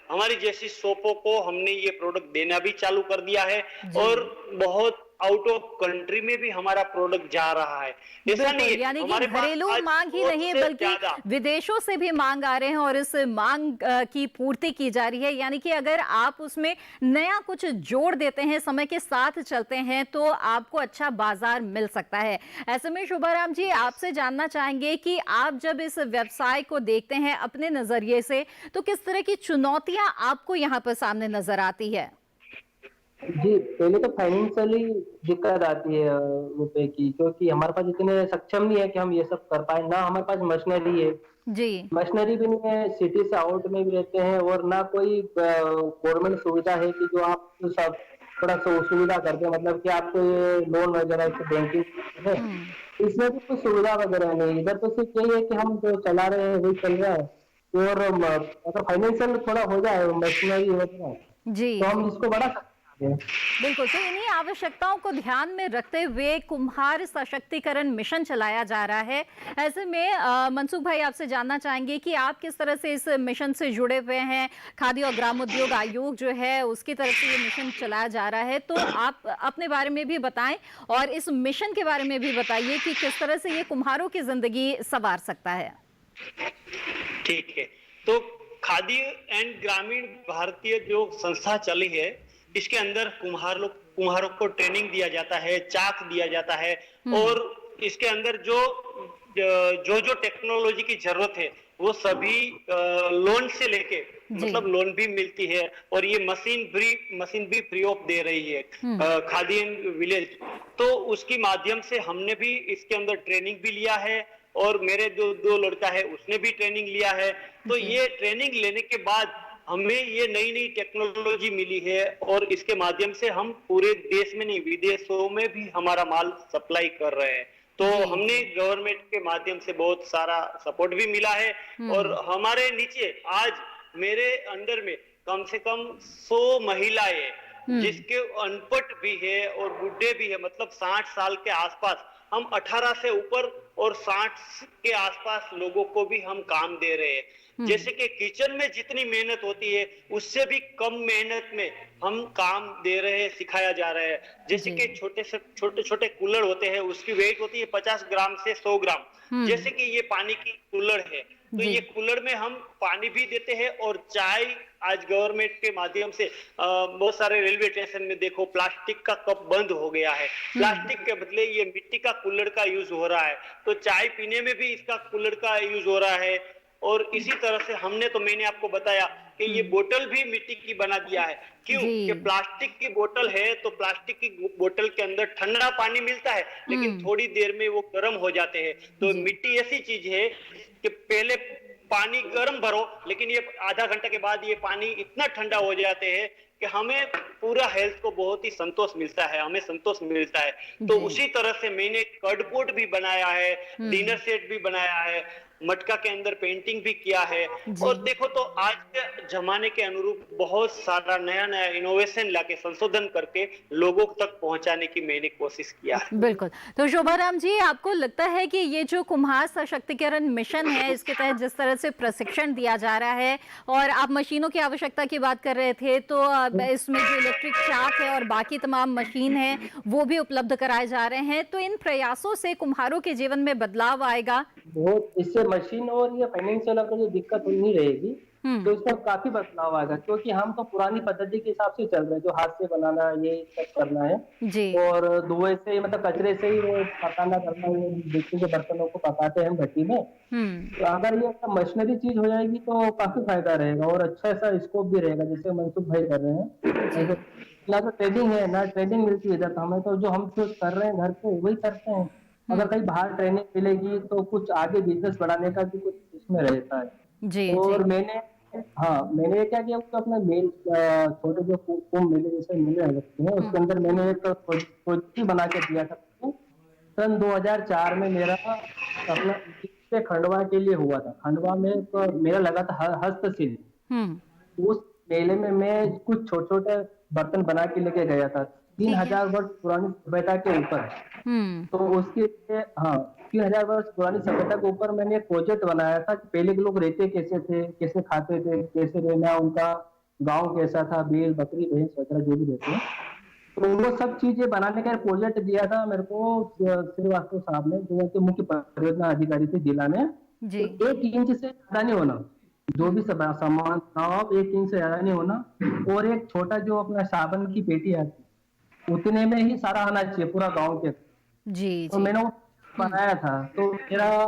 Speaker 7: हमारी जैसी शॉपों को हमने ये प्रोडक्ट देना भी चालू कर दिया है। और बहुत आउट ऑफ कंट्री में भी हमारा प्रोडक्ट जा रहा है। ऐसा नहीं है,
Speaker 1: यानी कि घरेलू मांग ही नहीं है बल्कि विदेशों से भी मांग आ रहे हैं और इस मांग की पूर्ति की जा रही है। यानी कि अगर आप उसमें नया कुछ जोड़ देते हैं, समय के साथ चलते हैं, तो आपको अच्छा बाजार मिल सकता है। ऐसे में शुभाराम जी, आपसे जानना चाहेंगे कि आप जब इस व्यवसाय को देखते हैं अपने नजरिए से, तो किस तरह की चुनौतियां आपको यहाँ पर सामने नजर आती है?
Speaker 6: जी, पहले तो फाइनेंशियली दिक्कत आती है रुपए की, क्योंकि हमारे पास इतने सक्षम नहीं है कि हम ये सब कर पाए। ना हमारे पास मशीनरी है, मशीनरी भी नहीं है, सिटी से आउट में भी रहते हैं, और ना कोई गवर्नमेंट सुविधा है कि जो आप सब थोड़ा सा सुविधा करते हैं, मतलब कि आपको ये लोन वगैरह से बैंकिंग है, इसमें भी कुछ सुविधा वगैरह नहीं। इधर तो सिर्फ यही है कि हम जो चला रहे हैं वही चल रहा है। और अगर फाइनेंशियल थोड़ा हो जाए, मशीनरी वगैरह, तो हम इसको बढ़ा सकते हैं।
Speaker 1: बिल्कुल। तो इन्हीं आवश्यकताओं को ध्यान में रखते हुए कुम्हार सशक्तिकरण मिशन चलाया जा रहा है। ऐसे में मनसुख भाई, आपसे जानना चाहेंगे कि आप किस तरह से इस मिशन से जुड़े हुए हैं। खादी और ग्रामोद्योग आयोग जो है उसकी तरफ से ये मिशन चलाया जा रहा है, तो आप अपने बारे में भी बताएं और इस मिशन के बारे में भी बताइए कि किस तरह से ये कुम्हारों की जिंदगी संवार सकता है।
Speaker 7: ठीक है, तो खादी एंड ग्रामीण भारतीय जो संस्था चली है, इसके अंदर कुम्हारों को ट्रेनिंग दिया जाता है, चाक दिया जाता है, और इसके अंदर जो टेक्नोलॉजी की जरूरत है वो सभी लोन से लेके, मतलब लोन भी मिलती है, और ये मशीन भी फ्री ऑफ दे रही है खादी एंड विलेज। तो उसके माध्यम से हमने भी इसके अंदर ट्रेनिंग भी लिया है, और मेरे जो दो लड़का है उसने भी ट्रेनिंग लिया है। तो ये ट्रेनिंग लेने के बाद हमें ये नई नई टेक्नोलॉजी मिली है, और इसके माध्यम से हम पूरे देश में नहीं, विदेशों में भी हमारा माल सप्लाई कर रहे हैं। तो हमने गवर्नमेंट के माध्यम से बहुत सारा सपोर्ट भी मिला है। और हमारे नीचे आज मेरे अंडर में कम से कम 100 महिलाएं, जिसके अनपढ़ भी है और बूढ़े भी है, मतलब 60 साल के आसपास। हम 18 से ऊपर और 60 के आसपास लोगों को भी हम काम दे रहे हैं। जैसे कि किचन में जितनी मेहनत होती है उससे भी कम मेहनत में हम काम दे रहे हैं, सिखाया जा रहा है। जैसे कि छोटे छोटे कूलर होते हैं, उसकी वेट होती है 50 ग्राम से 100 ग्राम। जैसे कि ये पानी की कूलर है, तो ये कूलर में हम पानी भी देते हैं और चाय। आज गवर्नमेंट के माध्यम से बहुत सारे रेलवे स्टेशन में देखो प्लास्टिक का कप बंद हो गया है, प्लास्टिक के बदले ये मिट्टी का कूलर का यूज हो रहा है। तो चाय पीने में भी इसका कूलर का यूज हो रहा है। और इसी तरह से मैंने आपको बताया कि ये बोतल भी मिट्टी की बना दिया है। क्यों? कि प्लास्टिक की बोतल है तो प्लास्टिक की बोतल के अंदर ठंडा पानी मिलता है, लेकिन थोड़ी देर में वो गर्म हो जाते हैं। तो मिट्टी ऐसी चीज है कि पहले पानी गर्म भरो, लेकिन ये आधा घंटा के बाद ये पानी इतना ठंडा हो जाते हैं कि हमें पूरा हेल्थ को बहुत ही संतोष मिलता है, हमें संतोष मिलता है। तो उसी तरह से मैंने कर्ड पॉट भी बनाया है, डिनर सेट भी बनाया है, मटका के अंदर पेंटिंग भी किया है। और देखो तो आज के जमाने के अनुरूप बहुत सारा नया नया इनोवेशन लाके संशोधन करके लोगों तक पहुंचाने की मैंने कोशिश किया है।
Speaker 1: बिल्कुल। तो शोभाराम जी, आपको लगता है कि ये जो कुम्हार सशक्तिकरण मिशन है, इसके तहत जिस तरह से प्रशिक्षण दिया जा रहा है, और आप मशीनों की आवश्यकता की बात कर रहे थे, तो इसमें जो इलेक्ट्रिक चाक है और बाकी तमाम मशीन है वो भी उपलब्ध कराए जा रहे हैं, तो इन प्रयासों से कुम्हारों के जीवन में बदलाव आएगा?
Speaker 6: बहुत, इससे मशीन और ये फाइनेंशियल अगर जो दिक्कत नहीं रहेगी तो इसमें काफी बदलाव आएगा, क्योंकि हम तो पुरानी पद्धति के हिसाब से चल रहे हैं, जो हाथ से बनाना ये सब करना है
Speaker 1: जी।
Speaker 6: और धुएं से, मतलब कचरे से ही वो पकाना करना है, मिट्टी के बर्तनों को पकाते हैं भट्टी में। तो अगर ये मशीनरी चीज हो जाएगी तो काफी फायदा रहेगा और अच्छा सा स्कोप भी रहेगा, जैसे मनसुख भाई कर रहे हैं। ना तो ट्रेनिंग है, ना ट्रेनिंग मिलती है इधर, तो हमें तो जो हम जो कर रहे हैं घर पे वही करते हैं। अगर कहीं बाहर ट्रेनिंग मिलेगी तो कुछ आगे बिजनेस बढ़ाने का भी कुछ इसमें रहता है
Speaker 1: जी।
Speaker 6: और मैंने क्या किया, उसको अपना मेल छोटे जो कुंभ मेले जैसे मेले लगते हैं उसके अंदर मैंने एक प्रोजेक्ट बना के दिया था। सन 2004 में मेरा अपना खंडवा के लिए हुआ था। खंडवा में तो मेरा लगा था हस्तशिल्प। उस मेले में मैं कुछ छोटे छोटे बर्तन बना के लेके गया था, 3000 वर्ष पुरानी सभ्यता के ऊपर। तो उसके लिए 3000 वर्ष पुरानी सभ्यता के ऊपर मैंने एक प्रोजेक्ट बनाया था कि पहले के लोग रहते कैसे थे, कैसे खाते थे, कैसे रहना, उनका गांव कैसा था, बैल बकरी भैंस वगैरह जो भी रहते हैं। तो वो सब चीजें बनाने का प्रोजेक्ट दिया था मेरे को श्रीवास्तव साहब ने, जो कि मुख्य परियोजना अधिकारी थे जिला में। तो 1 इंच से ज्यादा नहीं होना, जो भी सामान 1 इंच से ज्यादा नहीं होना, और एक छोटा जो अपना साबुन की पेटी आती उतने में ही सारा आना चाहिए पूरा गांव के।
Speaker 1: जी।
Speaker 6: तो मैंने वो बनाया था, तो मेरा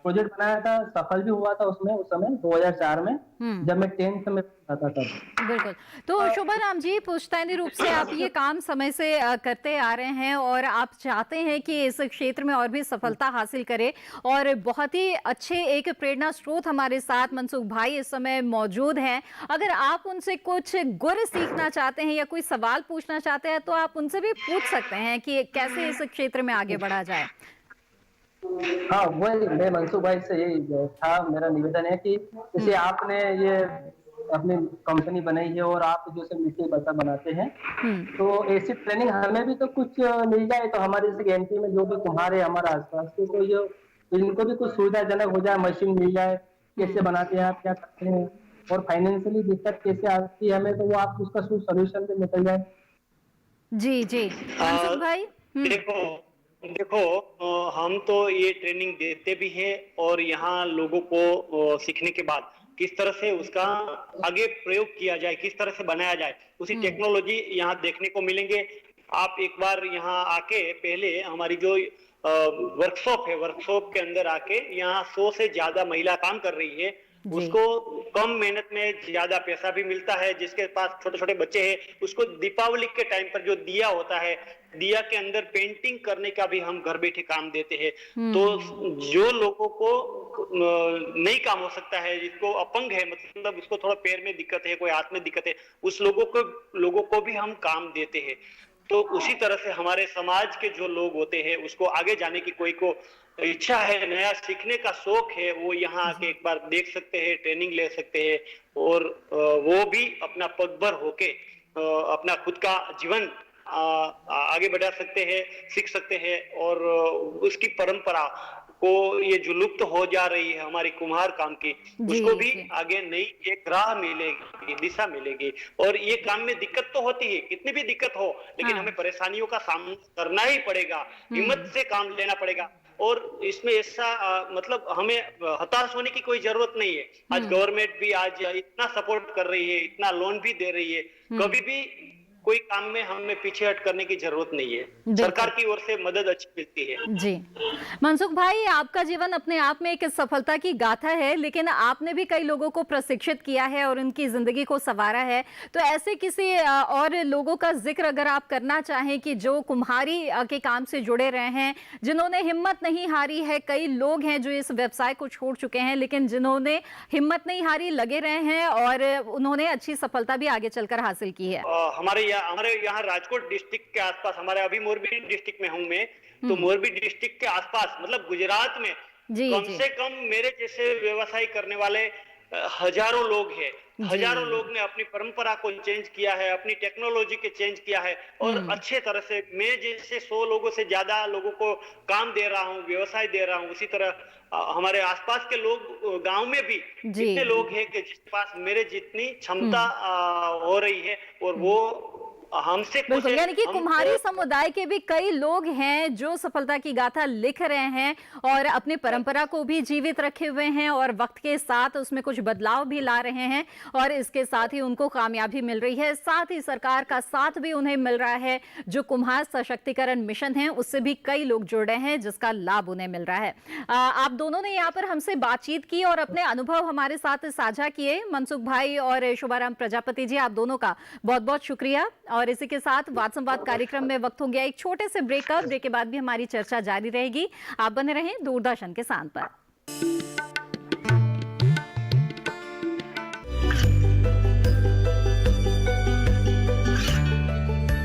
Speaker 6: प्रोजेक्ट बनाया था, सफल भी हुआ था उसमें उस समय 2004 में जब मैं 10th में था तब।
Speaker 1: बिल्कुल। तो शोभाराम जी, पुश्तैनी रूप से आप ये काम समय से करते आ रहे हैं और आप चाहते हैं कि इस क्षेत्र में और भी सफलता हासिल करें, और बहुत ही अच्छे एक प्रेरणा स्रोत हमारे साथ मनसुख भाई इस समय मौजूद हैं। अगर आप उनसे कुछ गुर सीखना चाहते हैं या कोई सवाल पूछना चाहते हैं तो आप उनसे भी पूछ सकते हैं कि कैसे इस क्षेत्र में आगे बढ़ा जाए।
Speaker 6: हाँ, वही मैं मनसुख भाई से यही था, मेरा निवेदन है कि जैसे आपने ये अपनी कंपनी बनाई है और आप जैसे मिट्टी बर्तन बनाते हैं, तो ऐसी ट्रेनिंग हमें भी तो कुछ मिल जाए, तो हमारे जैसे एमपी में जो भी कुम्हार है हमारे आसपास के, तो ये इनको भी कुछ सुविधाजनक हो जाए, मशीन मिल जाए, कैसे बनाते हैं आप, क्या करते हैं, और फाइनेंशियली दिक्कत कैसे आती है हमें, तो वो आप उसका सोल्यूशन भी निकल जाए।
Speaker 1: जी जी मनसुख भाई।
Speaker 7: देखो हम तो ये ट्रेनिंग देते भी हैं और यहाँ लोगों को सीखने के बाद किस तरह से उसका आगे प्रयोग किया जाए, किस तरह से बनाया जाए, उसी टेक्नोलॉजी यहाँ देखने को मिलेंगे। आप एक बार यहाँ आके पहले हमारी जो वर्कशॉप है, वर्कशॉप के अंदर आके यहाँ 100 से ज्यादा महिला काम कर रही है, उसको कम मेहनत में ज्यादा पैसा भी मिलता है। जिसके पास छोटे छोटे बच्चे हैं उसको दीपावली के टाइम पर जो दिया होता है, दिया के अंदर पेंटिंग करने का भी हम घर बैठे काम देते हैं। तो जो लोगों को नहीं काम हो सकता है, जिसको अपंग है, मतलब उसको थोड़ा पैर में दिक्कत है, कोई हाथ में दिक्कत है, उस लोगों को भी हम काम देते हैं। तो उसी तरह से हमारे समाज के जो लोग होते हैं उसको आगे जाने की कोई को इच्छा है, नया सीखने का शौक है, वो यहाँ आके एक बार देख सकते हैं, ट्रेनिंग ले सकते हैं और वो भी अपना पगभर होके अपना खुद का जीवन आगे बढ़ा सकते हैं, सीख सकते हैं। और उसकी परंपरा को ये जो लुप्त हो जा रही है हमारी कुम्हार काम की, उसको भी आगे नई एक राह मिलेगी, दिशा मिलेगी। और ये काम में दिक्कत तो होती है, कितनी भी दिक्कत हो, लेकिन हमें परेशानियों का सामना करना ही पड़ेगा, हिम्मत से काम लेना पड़ेगा। और इसमें ऐसा मतलब हमें हताश होने की कोई जरूरत नहीं है। आज गवर्नमेंट भी आज इतना सपोर्ट कर रही है, इतना लोन भी दे रही है, कभी भी कोई काम में हमें पीछे हट करने की जरूरत नहीं है। सरकार की ओर से मदद अच्छी मिलती है।
Speaker 1: जी मनसुख भाई, आपका जीवन अपने आप में एक सफलता की गाथा है, लेकिन आपने भी कई लोगों को प्रशिक्षित किया है और उनकी जिंदगी को संवारा है। तो ऐसे किसी और लोगों का जिक्र अगर आप करना चाहें कि जो कुम्हारी के काम से जुड़े रहे हैं, जिन्होंने हिम्मत नहीं हारी है। कई लोग हैं जो इस व्यवसाय को छोड़ चुके हैं, लेकिन जिन्होंने हिम्मत नहीं हारी, लगे रहे हैं और उन्होंने अच्छी सफलता भी आगे चलकर हासिल की है।
Speaker 7: हमारे यहाँ राजकोट डिस्ट्रिक्ट के आसपास, हमारे अभी मोरबी डिस्ट्रिक्ट में हूँ मैं, तो मोरबी डिस्ट्रिक्ट के आसपास मतलब गुजरात में
Speaker 1: जी
Speaker 7: कम
Speaker 1: जी
Speaker 7: से कम मेरे जैसे व्यवसाय करने वाले हजारों लोग हैं। हजारों लोग ने अपनी परंपरा को चेंज किया है, अपनी टेक्नोलॉजी के चेंज किया है और अच्छे तरह से मैं जैसे 100 लोगों से ज्यादा लोगों को काम दे रहा हूँ, व्यवसाय दे रहा हूँ। उसी तरह हमारे आसपास के लोग गांव में भी
Speaker 1: जी
Speaker 7: इतने लोग हैं कि जिसके पास मेरे जितनी क्षमता हो रही है और वो हमसे कुछ
Speaker 1: बिल्कुल, यानी कि
Speaker 7: हम
Speaker 1: कुम्हारी समुदाय के भी कई लोग हैं जो सफलता की गाथा लिख रहे हैं और अपनी परंपरा को भी जीवित रखे हुए हैं और वक्त के साथ उसमें कुछ बदलाव भी ला रहे हैं और इसके साथ ही उनको कामयाबी मिल रही है। साथ ही सरकार का साथ भी उन्हें मिल रहा है। जो कुम्हार सशक्तिकरण मिशन है उससे भी कई लोग जुड़ रहे हैं जिसका लाभ उन्हें मिल रहा है। आप दोनों ने यहाँ पर हमसे बातचीत की और अपने अनुभव हमारे साथ साझा किए। मनसुख भाई और शुभाराम प्रजापति जी, आप दोनों का बहुत बहुत शुक्रिया। और इसी के साथ वाद संवाद कार्यक्रम में वक्त हो गया एक छोटे से ब्रेकअप। ब्रेक के बाद भी हमारी चर्चा जारी रहेगी। आप बने रहें दूरदर्शन के साथ पर।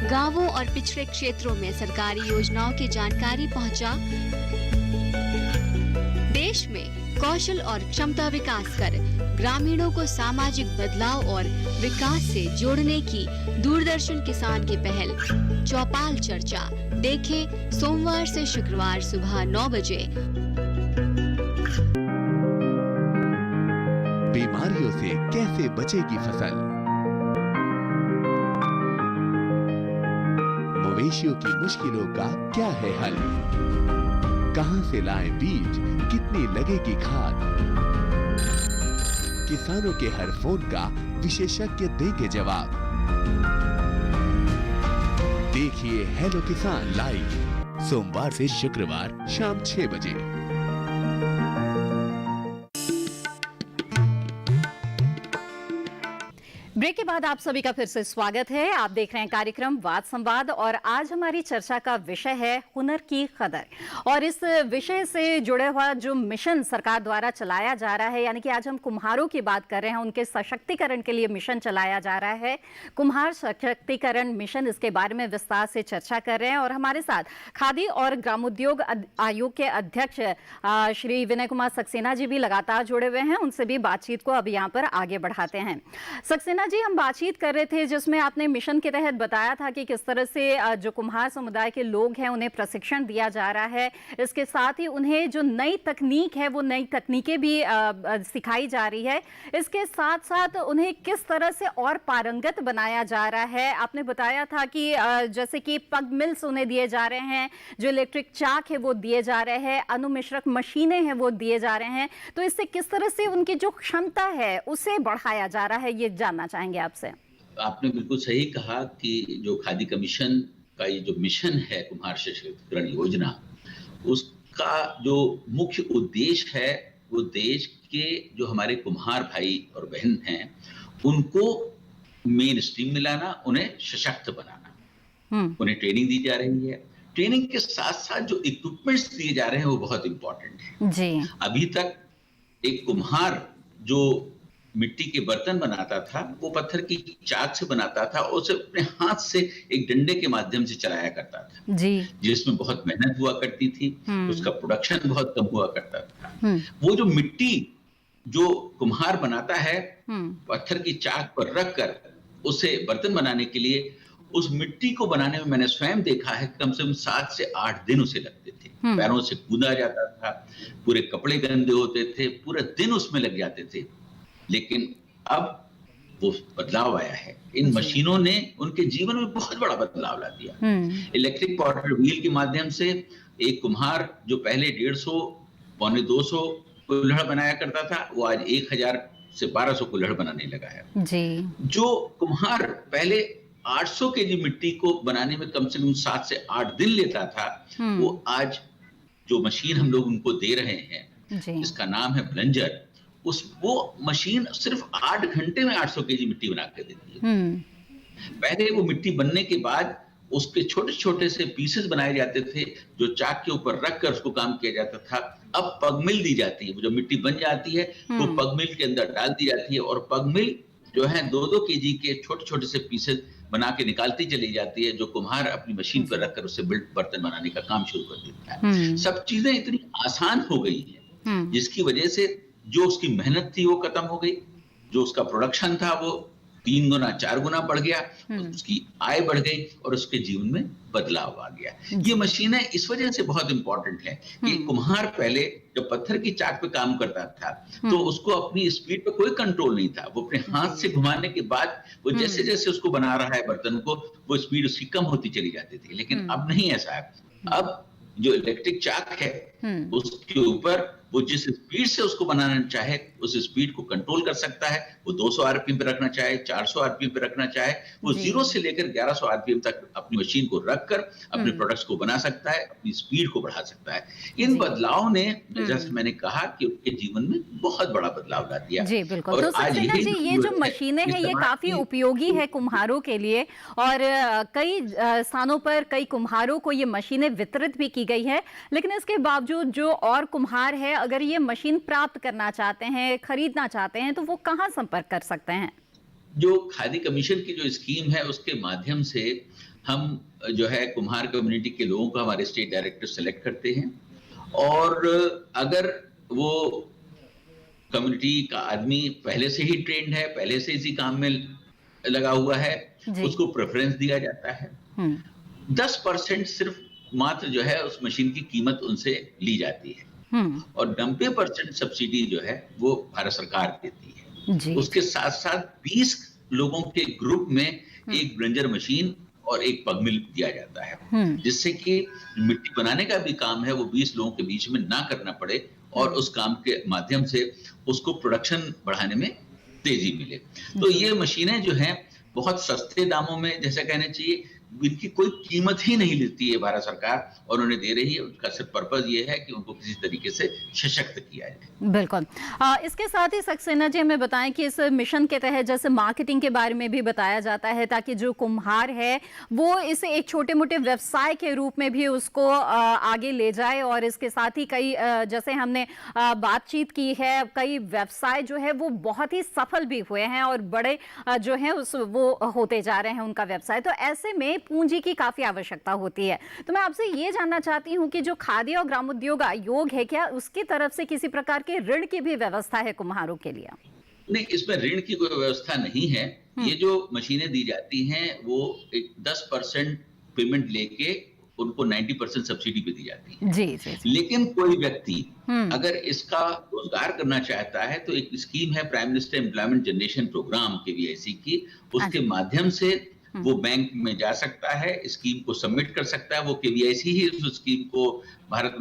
Speaker 8: गांवों और पिछड़े क्षेत्रों में सरकारी योजनाओं की जानकारी पहुंचा। देश में कौशल और क्षमता विकास कर ग्रामीणों को सामाजिक बदलाव और विकास से जोड़ने की दूरदर्शन किसान की पहल चौपाल चर्चा देखें सोमवार से शुक्रवार सुबह 9 बजे।
Speaker 4: बीमारियों से कैसे बचेगी फसल, मवेशियों की मुश्किलों का क्या है हल, कहां से लाएं बीज, कितनी लगेगी खाद, किसानों के हर फोन का विशेषज्ञ देंगे जवाब। देखिए हेलो किसान लाइव सोमवार से शुक्रवार शाम 6 बजे।
Speaker 1: ब्रेक के बाद आप सभी का फिर से स्वागत है। आप देख रहे हैं कार्यक्रम वाद संवाद और आज हमारी चर्चा का विषय है हुनर की कदर। और इस विषय से जुड़े हुआ जो मिशन सरकार द्वारा चलाया जा रहा है, यानी कि आज हम कुम्हारों की बात कर रहे हैं, उनके सशक्तिकरण के लिए मिशन चलाया जा रहा है कुम्हार सशक्तिकरण मिशन। इसके बारे में विस्तार से चर्चा कर रहे हैं और हमारे साथ खादी और ग्रामोद्योग आयोग के अध्यक्ष श्री विनय कुमार सक्सेना जी भी लगातार जुड़े हुए हैं। उनसे भी बातचीत को अब यहाँ पर आगे बढ़ाते हैं। सक्सेना जी, हम बातचीत कर रहे थे जिसमें आपने मिशन के तहत बताया था कि किस तरह से जो कुम्हार समुदाय के लोग हैं उन्हें प्रशिक्षण दिया जा रहा है। इसके साथ ही उन्हें जो नई तकनीक है वो नई तकनीकें भी सिखाई जा रही है। इसके साथ साथ उन्हें किस तरह से और पारंगत बनाया जा रहा है। आपने बताया था कि जैसे कि पग मिल्स उन्हें दिए जा रहे हैं, जो इलेक्ट्रिक चाक है वो दिए जा रहे हैं, अनुमिश्रक मशीनें हैं वो दिए जा रहे हैं। तो इससे किस तरह से उनकी जो क्षमता है उसे बढ़ाया जा रहा है, ये जानना चाहेंगे आपसे।
Speaker 3: आपने बिल्कुल सही कहा कि जो खादी कमीशन का ये जो मिशन है कुम्हार सशक्तिकरण योजना, उसका जो मुख्य उद्देश्य है वो देश के जो हमारे कुम्हार भाई और बहन हैं उनको मेन स्ट्रीम में लाना, उन्हें सशक्त बनाना। उन्हें ट्रेनिंग दी जा रही है। ट्रेनिंग के साथ साथ जो इक्विपमेंट्स दिए जा रहे हैं वो बहुत इंपॉर्टेंट है
Speaker 1: जी।
Speaker 3: अभी तक एक कुम्हार जो मिट्टी के बर्तन बनाता था वो पत्थर की चाक से बनाता था, उसे अपने हाथ से एक डंडे के माध्यम से चलाया करता था
Speaker 1: जी,
Speaker 3: जिसमें बहुत मेहनत हुआ करती थी, उसका प्रोडक्शन बहुत कम हुआ करता था। वो जो मिट्टी जो कुम्हार बनाता है पत्थर की चाक पर रखकर उसे बर्तन बनाने के लिए, उस मिट्टी को बनाने में मैंने स्वयं देखा है कम से कम 7 से 8 दिन उसे लगते थे। पैरों से कूदा जाता था, पूरे कपड़े गंदे होते थे, पूरे दिन उसमें लग जाते थे। लेकिन अब वो बदलाव आया है। इन मशीनों ने उनके जीवन में बहुत बड़ा बदलाव ला दिया। इलेक्ट्रिक पाउडर व्हील के माध्यम से एक कुम्हार जो पहले 150 पौने 200 कुल्हड़ बनाया करता था वो आज 1000 से 1200 कुल्हड़ बनाने लगा है
Speaker 1: जी।
Speaker 3: जो कुम्हार पहले 800 केजी मिट्टी को बनाने में कम से कम 7 से 8 दिन लेता था, वो आज जो मशीन हम लोग उनको दे रहे हैं जिसका नाम है ब्लेंजर, वो मशीन सिर्फ 8 घंटे में 800 केजी मिट्टी बना कर देती है। पहले वो मिट्टी बनने के बाद उसके छोटे छोटे से पीसेस बनाए जाते थे जो चाक के ऊपर रखकर उसको काम किया जाता था। अब पग मिल दी जाती है, वो जो मिट्टी बन जाती है वो पग मिल के अंदर डाल दी जाती है और पग मिल जो है 2-2 केजी के छोटे छोटे से पीसेस बना के निकालती चली जाती है, जो कुम्हार अपनी मशीन पर रखकर उससे बर्तन बनाने का काम शुरू कर देता है। सब चीजें इतनी आसान हो गई हैं जिसकी वजह से जो उसकी मेहनत थी वो खत्म हो गई, जो उसका प्रोडक्शन था वो 3 गुना 4 गुना बढ़ गया, उसकी आय बढ़ गई और उसके जीवन में बदलाव आ गया। ये मशीनें इस वजह से बहुत इंपॉर्टेंट है कि कुम्हार पहले जब पत्थर की चाक पे काम करता था तो उसको अपनी स्पीड पे कोई कंट्रोल नहीं था। वो अपने हाथ से घुमाने के बाद वो जैसे जैसे उसको बना रहा है बर्तन को, वो स्पीड उसकी कम होती चली जाती थी। लेकिन अब नहीं ऐसा है। अब जो इलेक्ट्रिक चाक है उसके ऊपर वो जिस स्पीड से उसको बनाना चाहे उस स्पीड को कंट्रोल कर सकता है। वो 200 आरपीएम पे रखना चाहे, 400 आरपीएम पे रखना चाहे, वो 0 से लेकर 1100 आरपीएम तक अपनी मशीन को रखकर अपने प्रोडक्ट्स को बना सकता है, अपनी स्पीड को बढ़ा सकता है। इन बदलाव ने जैसे मैंने कहा कि उनके जीवन में बहुत बड़ा बदलाव ला दिया।
Speaker 1: जी बिल्कुल। तो सक्सेना जी, ये जो मशीनें हैं ये काफी उपयोगी है कुम्हारों के लिए और कई स्थानों पर कई कुम्हारों को ये मशीनें वितरित भी की गई है। लेकिन इसके बावजूद जो और कुम्हार है अगर ये मशीन प्राप्त करना चाहते हैं, खरीदना चाहते हैं तो वो कहाँ संपर्क कर सकते हैं?
Speaker 3: जो खादी कमीशन की जो स्कीम है उसके माध्यम से हम जो है कुम्हार कम्युनिटी के लोगों को हमारे स्टेट डायरेक्टर सेलेक्ट करते हैं और अगर वो कम्युनिटी का आदमी पहले से ही ट्रेंड है, पहले से इसी काम में लगा हुआ है, उसको प्रेफरेंस दिया जाता है। 10% सिर्फ मात्र जो है उस मशीन की कीमत उनसे ली जाती है और 90% सब्सिडी जो है वो भारत सरकार देती है। उसके साथ साथ 20 लोगों के ग्रुप में एक ब्लेंडर मशीन और एक पग मिल दिया जाता है, जिससे कि मिट्टी बनाने का भी काम है वो 20 लोगों के बीच में ना करना पड़े और उस काम के माध्यम से उसको प्रोडक्शन बढ़ाने में तेजी मिले। तो ये मशीनें जो हैं बहुत सस्ते दामों में, जैसा कहना चाहिए, इनकी कोई कीमत ही नहीं लेती है भारत सरकार और उन्हें दे रही है। उनका सिर्फ पर्पज ये है कि उनको किसी तरीके से सशक्त किया जाए।
Speaker 1: बिल्कुल। इसके साथ ही सक्सेना जी हमें बताएं कि इस मिशन के तहत जैसे मार्केटिंग के बारे में भी बताया जाता है ताकि जो कुम्हार है वो इसे एक छोटे मोटे व्यवसाय के रूप में भी उसको आगे ले जाए और इसके साथ ही कई जैसे हमने बातचीत की है, कई व्यवसाय जो है वो बहुत ही सफल भी हुए हैं और बड़े जो है वो होते जा रहे हैं उनका व्यवसाय। तो ऐसे में पूंजी की काफी आवश्यकता होती है। तो मैं आपसे ये जानना चाहती हूँ कि जो खादी और ग्रामोद्योग आयोग है क्या उसकी तरफ से किसी प्रकार के ऋण की भी व्यवस्था है कुम्हारों के लिए?
Speaker 3: नहीं, इसमें ऋण की कोई व्यवस्था नहीं है। ये जो मशीनें दी जाती हैं वो एक 10% पेमेंट लेके उनको 90% सब्सिडी पे दी जाती है।
Speaker 1: जी।
Speaker 3: लेकिन कोई व्यक्ति अगर इसका रोजगार करना चाहता है तो एक स्कीम है prime minister employment generation programme KVIC की, उसके माध्यम से वो बैंक में जा सकता है, स्कीम को सबमिट कर सकता है। वो KVIC ही उस स्कीम को भारत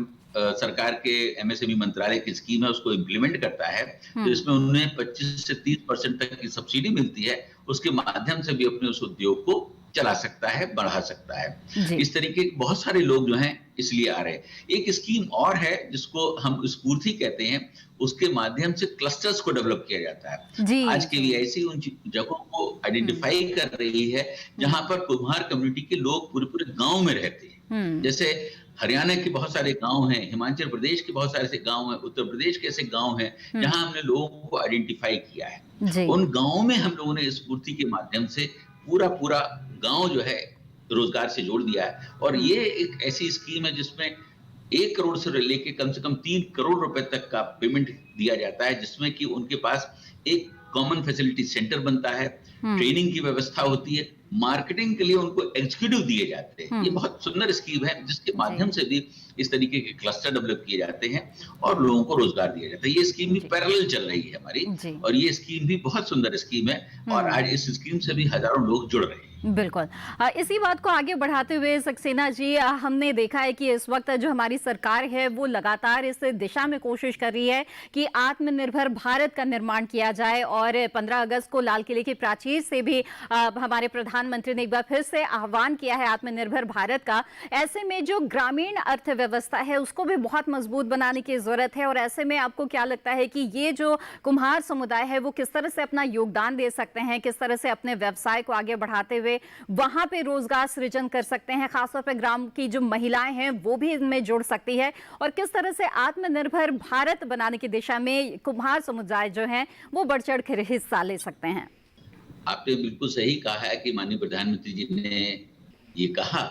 Speaker 3: सरकार के MSME मंत्रालय की स्कीम है उसको इम्प्लीमेंट करता है। तो इसमें उन्हें 25 से 30% तक की सब्सिडी मिलती है। उसके माध्यम से भी अपने उस उद्योग को चला सकता है, बढ़ा सकता है। इस तरीके के बहुत सारे लोग जो हैं इसलिए आ रहे हैं। एक स्कीम और है जिसको हम स्फूर्ति कहते हैं, उसके माध्यम से क्लस्टर्स को डेवलप किया जाता है। आज KVIC उन जगहों को आइडेंटिफाई कर रही है जहां पर कुम्हार कम्युनिटी के लोग पूरे गांव में रहते हैं। जैसे हरियाणा के बहुत सारे गांव हैं, हिमाचल प्रदेश के बहुत सारे ऐसे गांव हैं, उत्तर प्रदेश के ऐसे गांव हैं जहां हमने लोगों को आइडेंटिफाई किया है। उन गांवों में हम लोगों ने स्फूर्ति के माध्यम से पूरा गांव जो है रोजगार से जोड़ दिया है। और ये एक ऐसी स्कीम है जिसमें 1 करोड़ से लेके कम से कम 3 करोड़ रुपए तक का पेमेंट दिया जाता है, जिसमें कि उनके पास एक कॉमन फैसिलिटी सेंटर बनता है, ट्रेनिंग की व्यवस्था होती है, मार्केटिंग के लिए उनको एग्जीक्यूटिव दिए जाते हैं। ये बहुत सुंदर स्कीम है जिसके माध्यम से भी इस तरीके के क्लस्टर डेवलप किए जाते हैं और लोगों को रोजगार दिया जाता है। ये स्कीम भी पैरेलल चल रही है हमारी और ये स्कीम भी बहुत सुंदर स्कीम है और आज इस स्कीम से भी हजारों लोग जुड़ रहे हैं।
Speaker 1: बिल्कुल। इसी बात को आगे बढ़ाते हुए सक्सेना जी, हमने देखा है कि इस वक्त जो हमारी सरकार है वो लगातार इस दिशा में कोशिश कर रही है कि आत्मनिर्भर भारत का निर्माण किया जाए और 15 अगस्त को लाल किले की प्राचीर से भी हमारे प्रधानमंत्री ने एक बार फिर से आह्वान किया है आत्मनिर्भर भारत का। ऐसे में जो ग्रामीण अर्थव्यवस्था है उसको भी बहुत मजबूत बनाने की जरूरत है और ऐसे में आपको क्या लगता है कि ये जो कुम्हार समुदाय है वो किस तरह से अपना योगदान दे सकते हैं, किस तरह से अपने व्यवसाय को आगे बढ़ाते हुए वहां पे रोजगार सृजन कर सकते हैं, खासतौर पर ग्राम की जो महिलाएं हैं वो भी इनमें जुड़ सकती है और किस तरह से आत्मनिर्भर भारत बनाने की दिशा में कुम्हार समुदाय जो है वो बढ़ चढ़ कर हिस्सा ले सकते हैं?
Speaker 3: आपने बिल्कुल सही कहा है कि माननीय प्रधानमंत्री जी ने ये कहा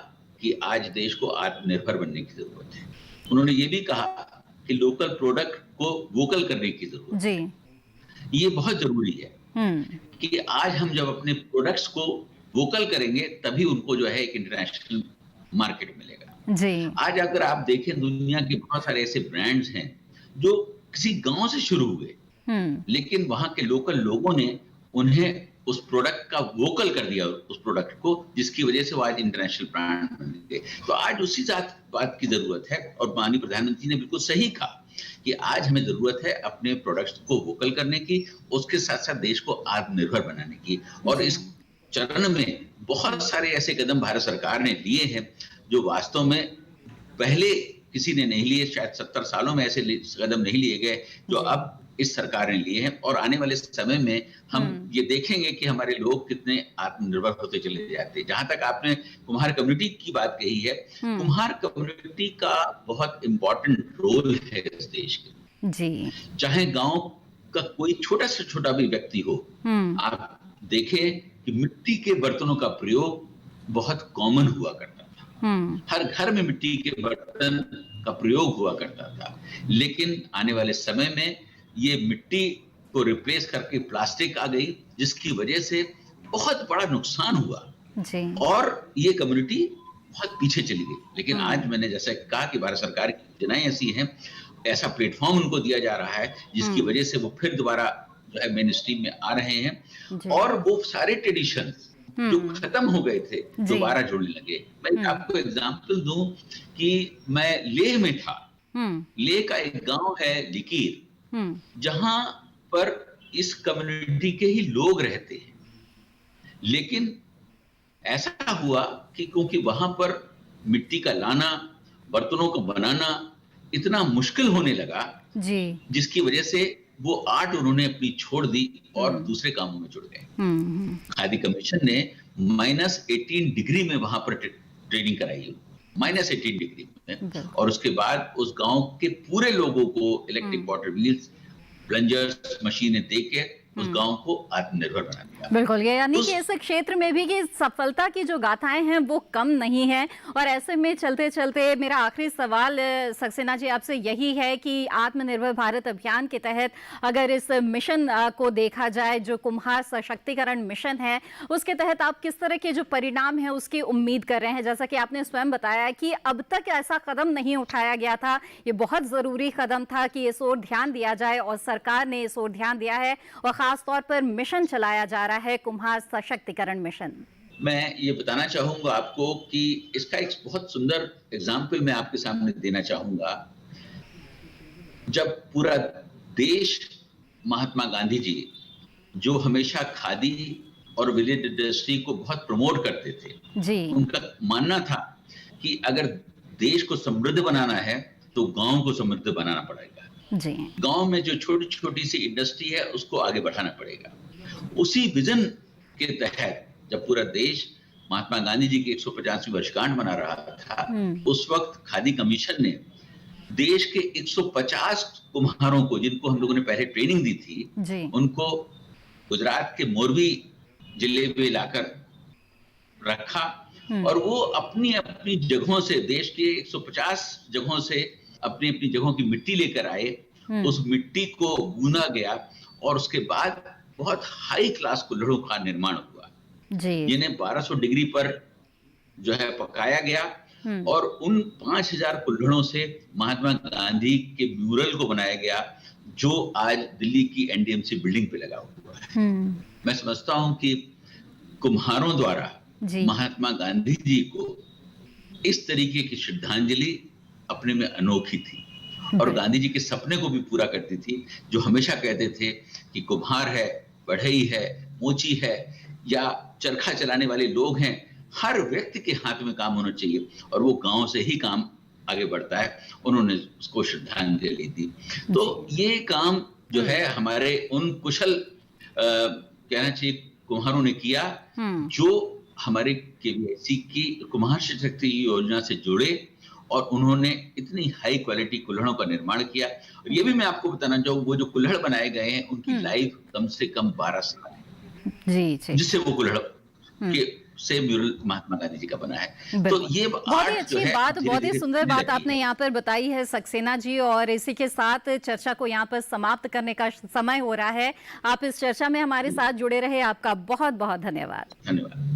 Speaker 3: कि आज देश को आत्मनिर्भर बनने की जरूरत है। उन्होंने ये भी कहा कि लोकल प्रोडक्ट को वोकल करने की जरूरत
Speaker 1: जी।
Speaker 3: है। ये बहुत जरूरी है कि आज हम जब अपने प्रोडक्ट्स को वोकल करेंगे तभी उनको जो है एक इंटरनेशनल मार्केट मिलेगा।
Speaker 1: जी।
Speaker 3: आज अगर आप देखें दुनिया के बहुत सारे ऐसे ब्रांड्स हैं जो किसी गांव से शुरू हुए, लेकिन वहां के लोकल लोगों ने उन्हें उस प्रोडक्ट का वोकल कर दिया, उस प्रोडक्ट को, जिसकी वजह से वो आज इंटरनेशनल ब्रांड बन गए। तो आज उसी बात की जरूरत है और माननीय प्रधानमंत्री ने बिल्कुल सही कहा कि आज हमें जरूरत है अपने प्रोडक्ट्स को वोकल करने की, उसके साथ साथ देश को आत्मनिर्भर बनाने की। और इस चरण में बहुत सारे ऐसे कदम भारत सरकार ने लिए हैं जो वास्तव में पहले किसी ने नहीं लिए, शायद 70 सालों में ऐसे कदम नहीं लिए गए जो अब इस सरकार ने लिए हैं। और आने वाले समय में हम ये देखेंगे कि हमारे लोग कितने आत्मनिर्भर होते चले जाते हैं। जहां तक आपने कुम्हार कम्युनिटी की बात कही है, कुम्हार कम्युनिटी का बहुत इंपॉर्टेंट रोल है इस देश के। जी। चाहे गांव का कोई छोटा से छोटा भी व्यक्ति हो, आप देखें कि मिट्टी के बर्तनों का प्रयोग बहुत कॉमन हुआ करता था। हर घर में मिट्टी के बर्तन का प्रयोग हुआ करता था, लेकिन आने वाले समय में ये मिट्टी को रिप्लेस करके प्लास्टिक आ गई, जिसकी वजह से बहुत बड़ा नुकसान हुआ जी। और ये कम्युनिटी बहुत पीछे चली गई। लेकिन आज मैंने जैसे कहा कि भारत सरकार की योजनाएं ऐसी हैं, ऐसा प्लेटफॉर्म उनको दिया जा रहा है जिसकी वजह से वो फिर दोबारा जो है मेन स्ट्रीम में आ रहे हैं और वो सारे ट्रेडिशन जो खत्म हो गए थे दोबारा जुड़ने लगे। मैं आपको एग्जांपल दूं कि मैं लेह में था। लेह का एक गांव है लिकीर, जहां पर इस कम्युनिटी के ही लोग रहते हैं, लेकिन ऐसा हुआ कि क्योंकि वहां पर मिट्टी का लाना, बर्तनों को बनाना इतना मुश्किल होने लगा जी, जिसकी वजह से वो आर्ट उन्होंने अपनी छोड़ दी और दूसरे कामों में जुड़ गए। खादी कमीशन ने -18 डिग्री में वहां पर ट्रेनिंग कराई, -18 डिग्री में, और उसके बाद उस गांव के पूरे लोगों को इलेक्ट्रिक वाटर व्हील्स, प्लंजर्स, मशीनें देके उस गांव को आत्मनिर्भर बना दिया।
Speaker 1: बिल्कुल, ये यानी कि इस क्षेत्र में भी कि सफलता की जो गाथाएं हैं वो कम नहीं है। और ऐसे में चलते चलते मेरा आखिरी सवाल सक्सेना जी आपसे यही है कि आत्मनिर्भर भारत अभियान के तहत अगर इस मिशन को देखा जाए, जो कुम्हार सशक्तिकरण मिशन है, उसके तहत आप किस तरह के जो परिणाम है उसकी उम्मीद कर रहे हैं? जैसा कि आपने स्वयं बताया कि अब तक ऐसा कदम नहीं उठाया गया था, ये बहुत जरूरी कदम था कि इस ओर ध्यान दिया जाए और सरकार ने इस ओर ध्यान दिया है और खास तौर पर मिशन चलाया जा रहा है, कुम्हार सशक्तिकरण मिशन।
Speaker 3: मैं ये बताना चाहूंगा आपको कि इसका एक बहुत सुंदर एग्जाम्पल मैं आपके सामने देना चाहूंगा। जब पूरा देश, महात्मा गांधी जी जो हमेशा खादी और विलेज इंडस्ट्री को बहुत प्रमोट करते थे जी, उनका मानना था कि अगर देश को समृद्ध बनाना है तो गांव को समृद्ध बनाना पड़ेगा जी। गांव में जो छोटी छोटी सी इंडस्ट्री है उसको आगे बढ़ाना पड़ेगा। उसी विजन के तहत जब पूरा देश महात्मा गांधी जी की 150वीं वर्षगांठ मना रहा था, उस वक्त खादी कमीशन ने देश के 150 कुम्हारों को, जिनको हम लोगों ने पहले ट्रेनिंग दी थी जी, उनको गुजरात के मोरबी जिले में लाकर रखा और वो अपनी अपनी जगहों से, देश के 150 जगहों से अपनी अपनी जगहों की मिट्टी लेकर आए। उस मिट्टी को गूंदा गया और उसके बाद बहुत हाई क्लास कुल्हड़ों का निर्माण हुआ जी। जिन्हें 1200 डिग्री पर जो है पकाया गया और उन 5000 कुल्हड़ों से महात्मा गांधी के म्यूरल को बनाया गया, जो आज दिल्ली की एनडीएमसी बिल्डिंग पे लगा हुआ है। मैं समझता हूं कि कुम्हारों द्वारा महात्मा गांधी जी को इस तरीके की श्रद्धांजलि अपने में अनोखी थी और गांधी जी के सपने को भी पूरा करती थी, जो हमेशा कहते थे कि कुम्हार है, बढ़ई है, मोची है या चरखा चलाने वाले लोग हैं, हर व्यक्ति के हाथ में काम होना चाहिए और वो गांव से ही काम आगे बढ़ता है। उन्होंने उसको श्रद्धांजलि दी। तो ये काम जो है हमारे उन कुशल कहना चाहिए कुम्हारों ने किया, जो हमारे केवीआईसी की कुम्हार सशक्ति योजना से जुड़े और उन्होंने इतनी हाई क्वालिटी कुल्हड़ों का निर्माण किया। और ये भी मैं आपको बताना चाहूँ, वो जो कुल्हड़ बनाए गए हैं उनकी लाइफ कम से कम 12 साल है जी, जिससे वो कुल्हड़ के से म्यूरल महात्मा गांधी जी का बना है। तो
Speaker 1: बिल्कुल।
Speaker 3: ये
Speaker 1: बहुत ही
Speaker 3: आर्ट जो
Speaker 1: अच्छी
Speaker 3: है
Speaker 1: बात, बहुत ही
Speaker 3: धीरे-धीरे
Speaker 1: सुंदर
Speaker 3: होने
Speaker 1: बात
Speaker 3: लगी
Speaker 1: आपने
Speaker 3: है।
Speaker 1: यहाँ पर बताई है सक्सेना जी, और इसी के साथ चर्चा को यहाँ पर समाप्त करने का समय हो रहा है। आप इस चर्चा में हमारे साथ जुड़े रहे, आपका बहुत बहुत धन्यवाद।
Speaker 3: धन्यवाद।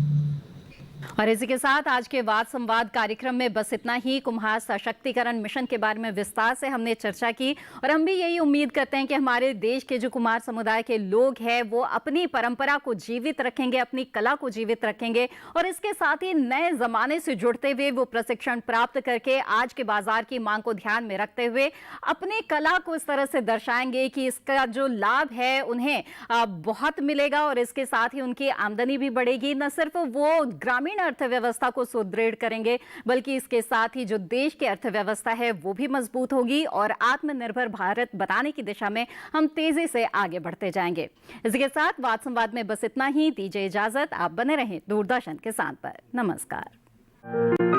Speaker 1: और इसी के साथ आज के वाद संवाद कार्यक्रम में बस इतना ही। कुम्हार सशक्तिकरण मिशन के बारे में विस्तार से हमने चर्चा की, और हम भी यही उम्मीद करते हैं कि हमारे देश के जो कुम्हार समुदाय के लोग हैं वो अपनी परंपरा को जीवित रखेंगे, अपनी कला को जीवित रखेंगे, और इसके साथ ही नए जमाने से जुड़ते हुए वो प्रशिक्षण प्राप्त करके आज के बाजार की मांग को ध्यान में रखते हुए अपनी कला को इस तरह से दर्शाएंगे कि इसका जो लाभ है उन्हें बहुत मिलेगा, और इसके साथ ही उनकी आमदनी भी बढ़ेगी। न सिर्फ वो ग्रामीण अर्थव्यवस्था को सुदृढ़ करेंगे, बल्कि इसके साथ ही जो देश की अर्थव्यवस्था है वो भी मजबूत होगी, और आत्मनिर्भर भारत बनाने की दिशा में हम तेजी से आगे बढ़ते जाएंगे। इसके साथ वाद संवाद में बस इतना ही। दीजिए इजाजत, आप बने रहें दूरदर्शन किसान पर। नमस्कार।